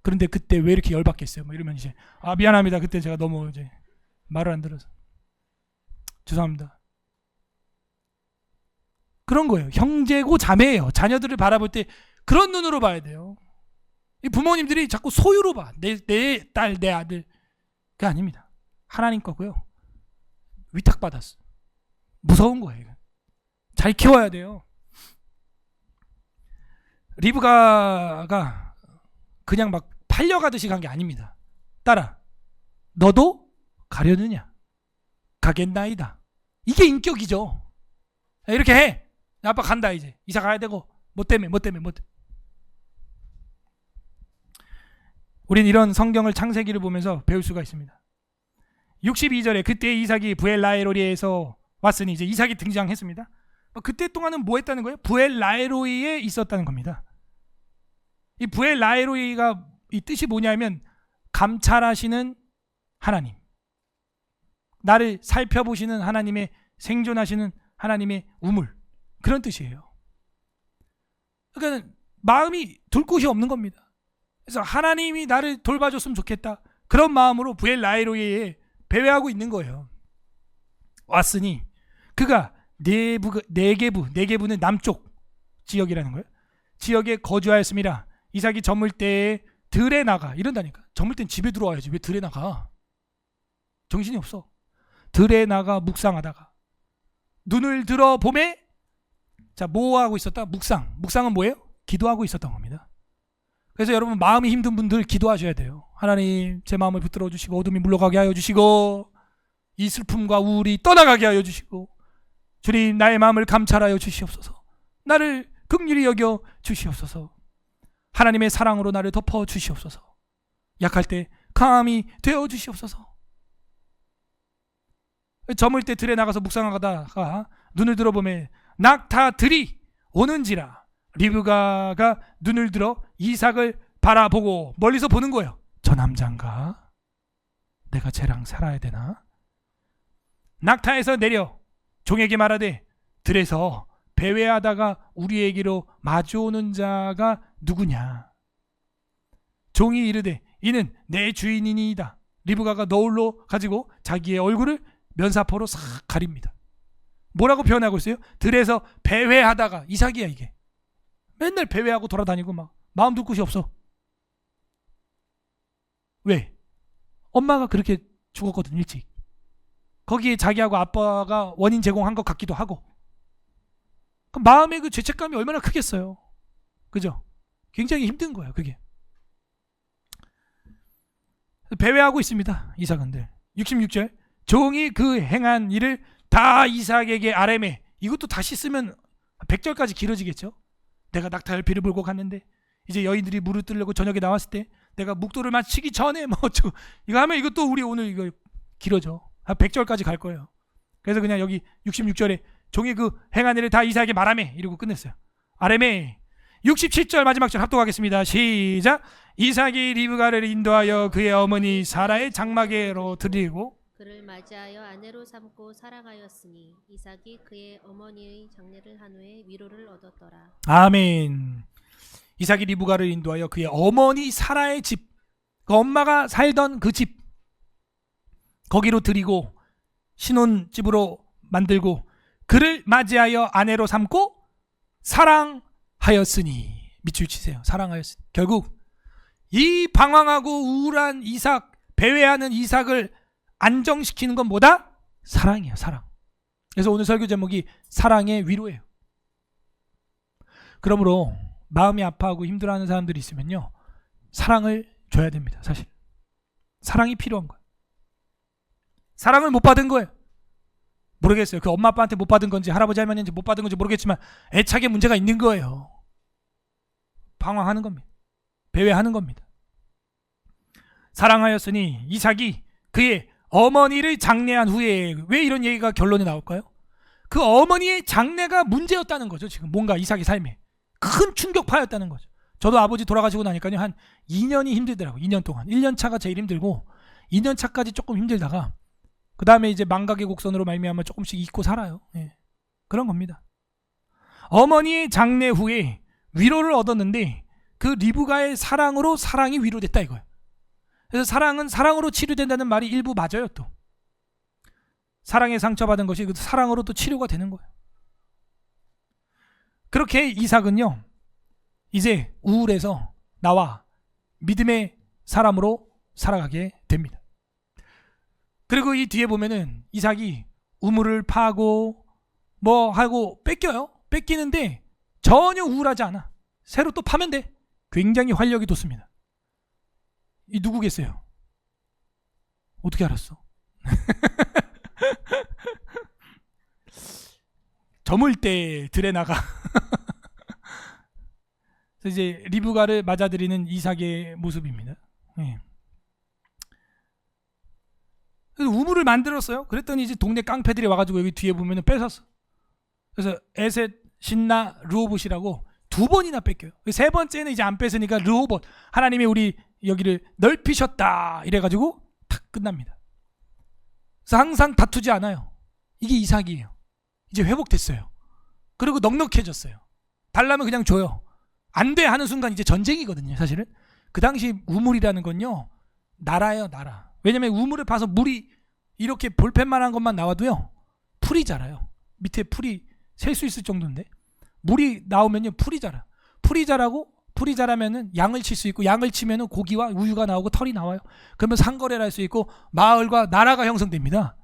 그런데 그때 왜 이렇게 열받겠어요? 뭐 이러면 이제 미안합니다. 그때 제가 너무 이제 말을 안 들어서 죄송합니다. 그런 거예요. 형제고 자매예요. 자녀들을 바라볼 때 그런 눈으로 봐야 돼요. 이 부모님들이 자꾸 소유로 봐. 내 딸, 내 아들. 그게 아닙니다. 하나님 거고요. 위탁받았어. 무서운 거예요. 잘 키워야 돼요. 리브가가 그냥 막 팔려가듯이 간 게 아닙니다. 따라 너도 가려느냐? 가겠나이다. 이게 인격이죠. 이렇게 해. 아빠 간다 이제. 이사 가야 되고 뭐 때문에. 우린 이런 성경을 창세기를 보면서 배울 수가 있습니다. 62절에 그때 이삭이 부엘라에로리에서 왔으니 이제 이삭이 등장했습니다. 그때 동안은 뭐 했다는 거예요? 부엘라에로이에 있었다는 겁니다. 이 부엘라에로이가 이 뜻이 뭐냐면 감찰하시는 하나님, 나를 살펴보시는 하나님의 생존하시는 하나님의 우물, 그런 뜻이에요. 그러니까 마음이 둘 곳이 없는 겁니다. 그래서 하나님이 나를 돌봐줬으면 좋겠다, 그런 마음으로 부엘라에로이에 배회하고 있는 거예요. 왔으니 그가 네게부는 남쪽 지역이라는 거예요. 지역에 거주하였습니다. 이삭이 저물 때에 들에 나가, 이런다니까. 저물 땐 집에 들어와야지 왜 들에 나가? 정신이 없어. 들에 나가 묵상하다가 눈을 들어 봄에, 자, 뭐 하고 있었다? 묵상은 뭐예요? 기도하고 있었던 겁니다. 그래서 여러분, 마음이 힘든 분들 기도하셔야 돼요. 하나님, 제 마음을 붙들어 주시고 어둠이 물러가게 하여 주시고 이 슬픔과 우울이 떠나가게 하여 주시고, 주님, 나의 마음을 감찰하여 주시옵소서. 나를 긍휼히 여겨 주시옵소서. 하나님의 사랑으로 나를 덮어 주시옵소서. 약할 때 강함이 되어 주시옵소서. 저물 때 들에 나가서 묵상하다가 눈을 들어보면 낙타들이 오는지라. 리브가가 눈을 들어 이삭을 바라보고 멀리서 보는 거예요. 저 남자인가? 내가 쟤랑 살아야 되나? 낙타에서 내려 종에게 말하되 들에서 배회하다가 우리에게로 마주오는 자가 누구냐? 종이 이르되 이는 내 주인이니이다. 리브가가 너울로 가지고 자기의 얼굴을 면사포로 싹 가립니다. 뭐라고 표현하고 있어요? 들에서 배회하다가, 이삭이야 이게. 맨날 배회하고 돌아다니고 막 마음 둘 곳이 없어. 왜? 엄마가 그렇게 죽었거든, 일찍. 거기에 자기하고 아빠가 원인 제공한 것 같기도 하고. 그럼 마음의 그 죄책감이 얼마나 크겠어요. 그죠? 굉장히 힘든 거예요, 그게. 배회하고 있습니다, 이삭은. 66절, 종이 그 행한 일을 다 이삭에게 아뢰매. 이것도 다시 쓰면 100절까지 길어지겠죠. 내가 낙타 열피를 몰고 갔는데 이제 여인들이 물을 뜨려고 저녁에 나왔을 때 내가 묵도를 마치기 전에 뭐 이거 하면 이것도 우리 오늘 이거 길어져. 한 100절까지 갈 거예요. 그래서 그냥 여기 66절에 종이 그 행한 일을 다 이삭에게 말하매 이러고 끝냈어요. 아뢰매. 67절 마지막 절 합독하겠습니다. 시작. 이삭이 리브가를 인도하여 그의 어머니 사라의 장막에로 들이고 그를 맞이하여 아내로 삼고 사랑하였으니 이삭이 그의 어머니의 장례를 한 후에 위로를 얻었더라. 아멘. 이삭이 리브가를 인도하여 그의 어머니 사라의 집, 그 엄마가 살던 그 집, 거기로 들이고 신혼집으로 만들고 그를 맞이하여 아내로 삼고 사랑하였으니. 밑줄 치세요. 사랑하였으니. 결국 이 방황하고 우울한 이삭, 배회하는 이삭을 안정시키는 건 뭐다? 사랑이에요, 사랑. 그래서 오늘 설교 제목이 사랑의 위로예요. 그러므로 마음이 아파하고 힘들어하는 사람들이 있으면요, 사랑을 줘야 됩니다. 사실 사랑이 필요한 거예요. 사랑을 못 받은 거예요. 모르겠어요. 그 엄마 아빠한테 못 받은 건지 할아버지 할머니한테 못 받은 건지 모르겠지만 애착에 문제가 있는 거예요. 방황하는 겁니다. 배회하는 겁니다. 사랑하였으니 이삭이 그의 어머니를 장례한 후에. 왜 이런 얘기가 결론에 나올까요? 그 어머니의 장례가 문제였다는 거죠. 지금 뭔가 이삭의 삶에 큰 충격파였다는 거죠. 저도 아버지 돌아가시고 나니까요, 한 2년이 힘들더라고요. 2년 동안. 1년 차가 제일 힘들고 2년 차까지 조금 힘들다가 그 다음에 이제 망각의 곡선으로 말미암아 조금씩 잊고 살아요. 예. 그런 겁니다. 어머니의 장례 후에 위로를 얻었는데 그 리브가의 사랑으로 사랑이 위로됐다 이거예요. 그래서 사랑은 사랑으로 치료된다는 말이 일부 맞아요. 또 사랑에 상처받은 것이 그 사랑으로 또 치료가 되는 거예요. 그렇게 이삭은요, 이제 우울해서 나와 믿음의 사람으로 살아가게 됩니다. 그리고 이 뒤에 보면은 이삭이 우물을 파고 뭐 하고 뺏겨요. 뺏기는데 전혀 우울하지 않아. 새로 또 파면 돼. 굉장히 활력이 돋습니다. 이 누구겠어요? 어떻게 알았어? 저물 때 들에 나가. 그래서 이제 리브가를 맞아들이는 이삭의 모습입니다. 예. 그래서 우물을 만들었어요. 그랬더니 이제 동네 깡패들이 와가지고 여기 뒤에 보면은 뺏었어. 그래서 에셋, 신나, 르호봇이라고 두 번이나 뺏겨요. 세 번째는 이제 안 뺏으니까 르호봇, 하나님이 우리 여기를 넓히셨다 이래가지고 탁 끝납니다. 그래서 항상 다투지 않아요. 이게 이삭이에요. 이제 회복됐어요. 그리고 넉넉해졌어요. 달라면 그냥 줘요. 안 돼 하는 순간 이제 전쟁이거든요. 사실은 그 당시 우물이라는 건요, 나라예요, 나라. 왜냐면 우물을 파서 물이 이렇게 볼펜만한 것만 나와도요 풀이 자라요. 밑에 풀이 셀 수 있을 정도인데, 물이 나오면요 풀이 자라. 풀이 자라고, 풀이 자라면은 양을 칠 수 있고, 양을 치면은 고기와 우유가 나오고 털이 나와요. 그러면 상거래를 할 수 있고 마을과 나라가 형성됩니다.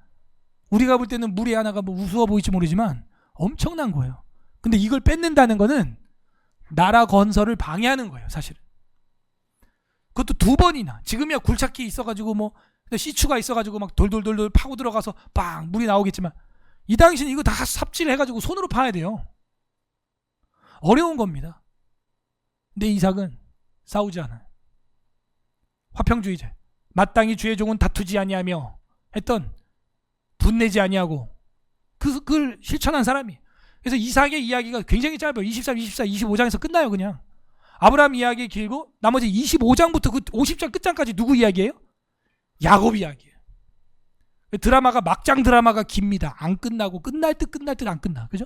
우리가 볼 때는 물이 하나가 뭐 우스워 보일지 모르지만 엄청난 거예요. 근데 이걸 뺏는다는 거는 나라 건설을 방해하는 거예요, 사실은. 그것도 두 번이나. 지금이야 굴착기 있어가지고 뭐 시추가 있어가지고 막 돌돌돌돌 파고 들어가서 빵 물이 나오겠지만, 이 당시는 이거 다 삽질해가지고 손으로 파야 돼요. 어려운 겁니다. 근데 이삭은 싸우지 않아요. 화평주의자, 마땅히 주의 종은 다투지 아니하며 했던, 분내지 아니하고 그걸 실천한 사람이에요. 그래서 이삭의 이야기가 굉장히 짧아요. 23, 24, 25장에서 끝나요. 그냥 아브라함 이야기 길고, 나머지 25장부터 그 50장 끝장까지 누구 이야기예요? 야곱 이야기예요. 드라마가, 막장 드라마가 깁니다. 안 끝나고 끝날 듯 안 끝나. 그죠?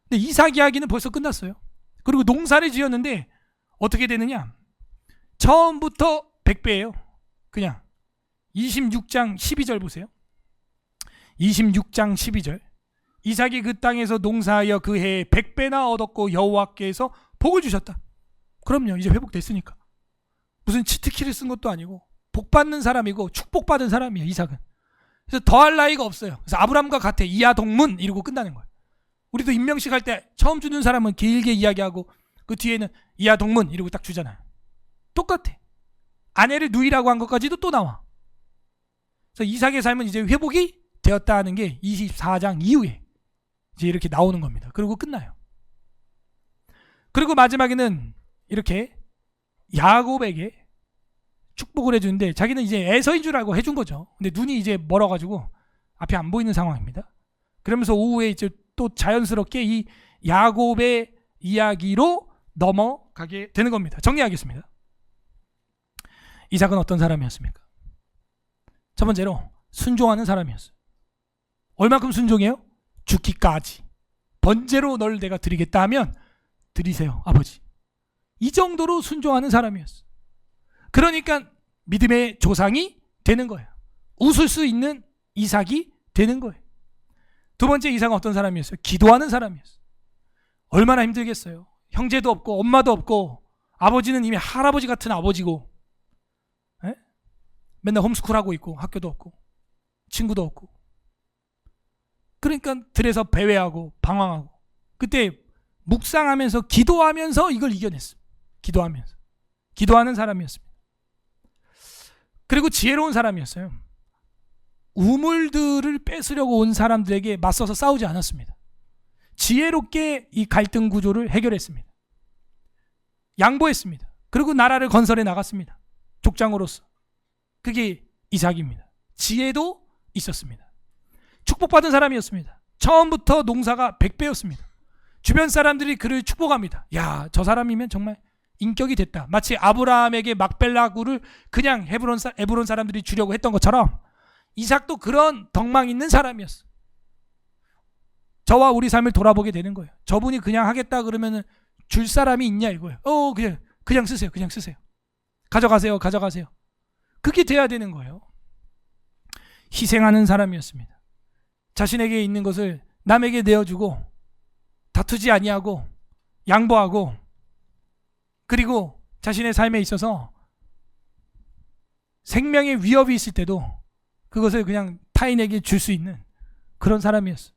근데 이삭 이야기는 벌써 끝났어요. 그리고 농사를 지었는데 어떻게 되느냐? 처음부터 100배예요. 그냥 26장 12절 보세요. 26장 12절. 이삭이 그 땅에서 농사하여 그 해에 100배나 얻었고 여호와께서 복을 주셨다. 그럼요, 이제 회복됐으니까. 무슨 치트키를 쓴 것도 아니고 복받는 사람이고 축복받은 사람이에요, 이삭은. 그래서 더할 나위가 없어요. 그래서 아브람과 같아, 이하 동문 이러고 끝나는 거예요. 우리도 임명식 할 때 처음 주는 사람은 길게 이야기하고 그 뒤에는 이하 동문 이러고 딱 주잖아요. 똑같아. 아내를 누이라고 한 것까지도 또 나와. 그래서 이삭의 삶은 이제 회복이 되었다 하는 게 24장 이후에 이제 이렇게 나오는 겁니다. 그리고 끝나요. 그리고 마지막에는 이렇게 야곱에게 축복을 해주는데, 자기는 이제 에서인 줄 알고 해준 거죠. 근데 눈이 이제 멀어가지고 앞이 안 보이는 상황입니다. 그러면서 오후에 이제 또 자연스럽게 이 야곱의 이야기로 넘어가게 되는 겁니다. 정리하겠습니다. 이삭은 어떤 사람이었습니까? 첫 번째로 순종하는 사람이었어요. 얼마큼 순종해요? 죽기까지. 번제로 널 내가 드리겠다 하면 드리세요, 아버지. 이 정도로 순종하는 사람이었어요. 그러니까 믿음의 조상이 되는 거예요. 웃을 수 있는 이삭이 되는 거예요. 두 번째, 이삭은 어떤 사람이었어요? 기도하는 사람이었어요. 얼마나 힘들겠어요. 형제도 없고 엄마도 없고, 아버지는 이미 할아버지 같은 아버지고, 에? 맨날 홈스쿨하고 있고, 학교도 없고 친구도 없고. 그러니까 들에서 배회하고 방황하고, 그때 묵상하면서 기도하면서 이걸 이겨냈어요. 기도하면서. 기도하는 사람이었습니다. 그리고 지혜로운 사람이었어요. 우물들을 뺏으려고 온 사람들에게 맞서서 싸우지 않았습니다. 지혜롭게 이 갈등 구조를 해결했습니다. 양보했습니다. 그리고 나라를 건설해 나갔습니다. 족장으로서. 그게 이삭입니다. 지혜도 있었습니다. 축복받은 사람이었습니다. 처음부터 농사가 100배였습니다. 주변 사람들이 그를 축복합니다. 야, 저 사람이면 정말 인격이 됐다. 마치 아브라함에게 막벨라구를 그냥 에브론 사람들이 주려고 했던 것처럼 이삭도 그런 덕망 있는 사람이었어. 저와 우리 삶을 돌아보게 되는 거예요. 저분이 그냥 하겠다 그러면 줄 사람이 있냐 이거예요. 그냥 쓰세요. 그냥 쓰세요. 가져가세요. 그게 돼야 되는 거예요. 희생하는 사람이었습니다. 자신에게 있는 것을 남에게 내어주고, 다투지 아니하고, 양보하고, 그리고 자신의 삶에 있어서 생명의 위협이 있을 때도 그것을 그냥 타인에게 줄 수 있는 그런 사람이었어요.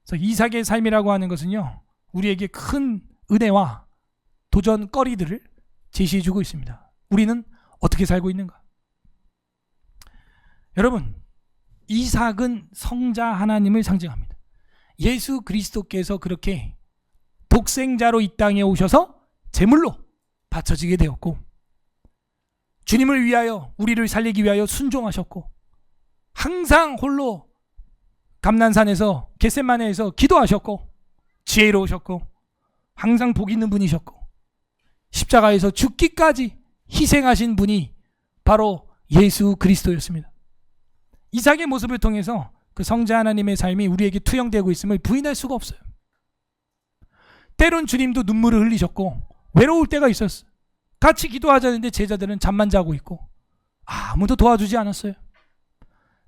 그래서 이삭의 삶이라고 하는 것은요, 우리에게 큰 은혜와 도전거리들을 제시해주고 있습니다. 우리는 어떻게 살고 있는가? 여러분, 이삭은 성자 하나님을 상징합니다. 예수 그리스도께서 그렇게 독생자로 이 땅에 오셔서 제물로 바쳐지게 되었고, 주님을 위하여, 우리를 살리기 위하여 순종하셨고, 항상 홀로 감난산에서 겟세마네에서 기도하셨고, 지혜로우셨고, 항상 복 있는 분이셨고, 십자가에서 죽기까지 희생하신 분이 바로 예수 그리스도였습니다. 이삭의 모습을 통해서 그 성자 하나님의 삶이 우리에게 투영되고 있음을 부인할 수가 없어요. 때론 주님도 눈물을 흘리셨고 외로울 때가 있었어요. 같이 기도하자는데 제자들은 잠만 자고 있고 아무도 도와주지 않았어요.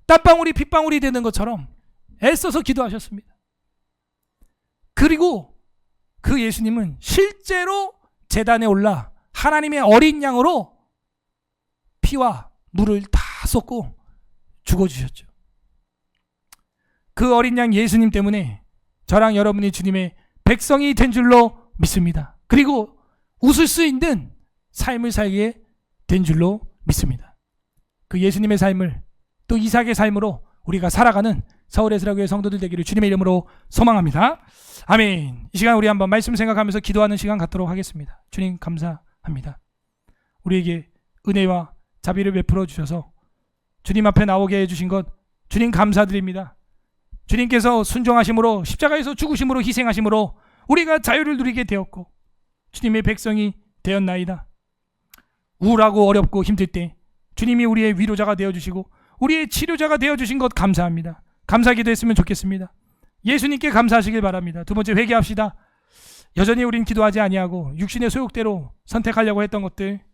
땀방울이 핏방울이 되는 것처럼 애써서 기도하셨습니다. 그리고 그 예수님은 실제로 제단에 올라 하나님의 어린 양으로 피와 물을 다 쏟고 죽어주셨죠. 그 어린 양 예수님 때문에 저랑 여러분이 주님의 백성이 된 줄로 믿습니다. 그리고 웃을 수 있는 삶을 살게 된 줄로 믿습니다. 그 예수님의 삶을 또 이삭의 삶으로 우리가 살아가는 서울에스라교회 성도들 되기를 주님의 이름으로 소망합니다. 아멘. 이 시간 우리 한번 말씀 생각하면서 기도하는 시간 갖도록 하겠습니다. 주님 감사합니다. 우리에게 은혜와 자비를 베풀어 주셔서 주님 앞에 나오게 해주신 것 주님 감사드립니다. 주님께서 순종하심으로 십자가에서 죽으심으로 희생하심으로 우리가 자유를 누리게 되었고 주님의 백성이 되었나이다. 우울하고 어렵고 힘들 때 주님이 우리의 위로자가 되어주시고 우리의 치료자가 되어주신 것 감사합니다. 감사하기도 했으면 좋겠습니다. 예수님께 감사하시길 바랍니다. 두 번째, 회개합시다. 여전히 우린 기도하지 아니하고 육신의 소욕대로 선택하려고 했던 것들,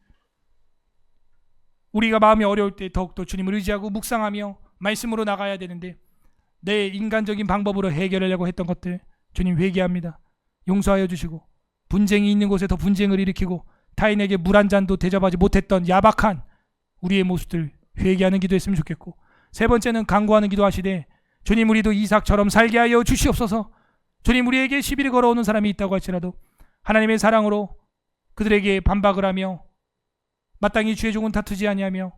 우리가 마음이 어려울 때 더욱더 주님을 의지하고 묵상하며 말씀으로 나가야 되는데 내 인간적인 방법으로 해결하려고 했던 것들 주님 회개합니다. 용서하여 주시고 분쟁이 있는 곳에 더 분쟁을 일으키고 타인에게 물 한 잔도 대접하지 못했던 야박한 우리의 모습들 회개하는 기도했으면 좋겠고, 세 번째는 간구하는 기도하시되 주님 우리도 이삭처럼 살게 하여 주시옵소서. 주님 우리에게 시비를 걸어오는 사람이 있다고 할지라도 하나님의 사랑으로 그들에게 반박을 하며 마땅히 주의 종은 다투지 아니하며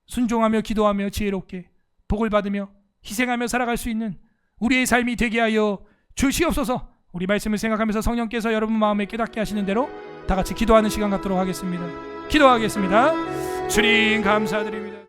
순종하며 기도하며 지혜롭게 복을 받으며 희생하며 살아갈 수 있는 우리의 삶이 되게 하여 주시옵소서. 우리 말씀을 생각하면서 성령께서 여러분 마음에 깨닫게 하시는 대로 다 같이 기도하는 시간 갖도록 하겠습니다. 기도하겠습니다. 주님 감사드립니다.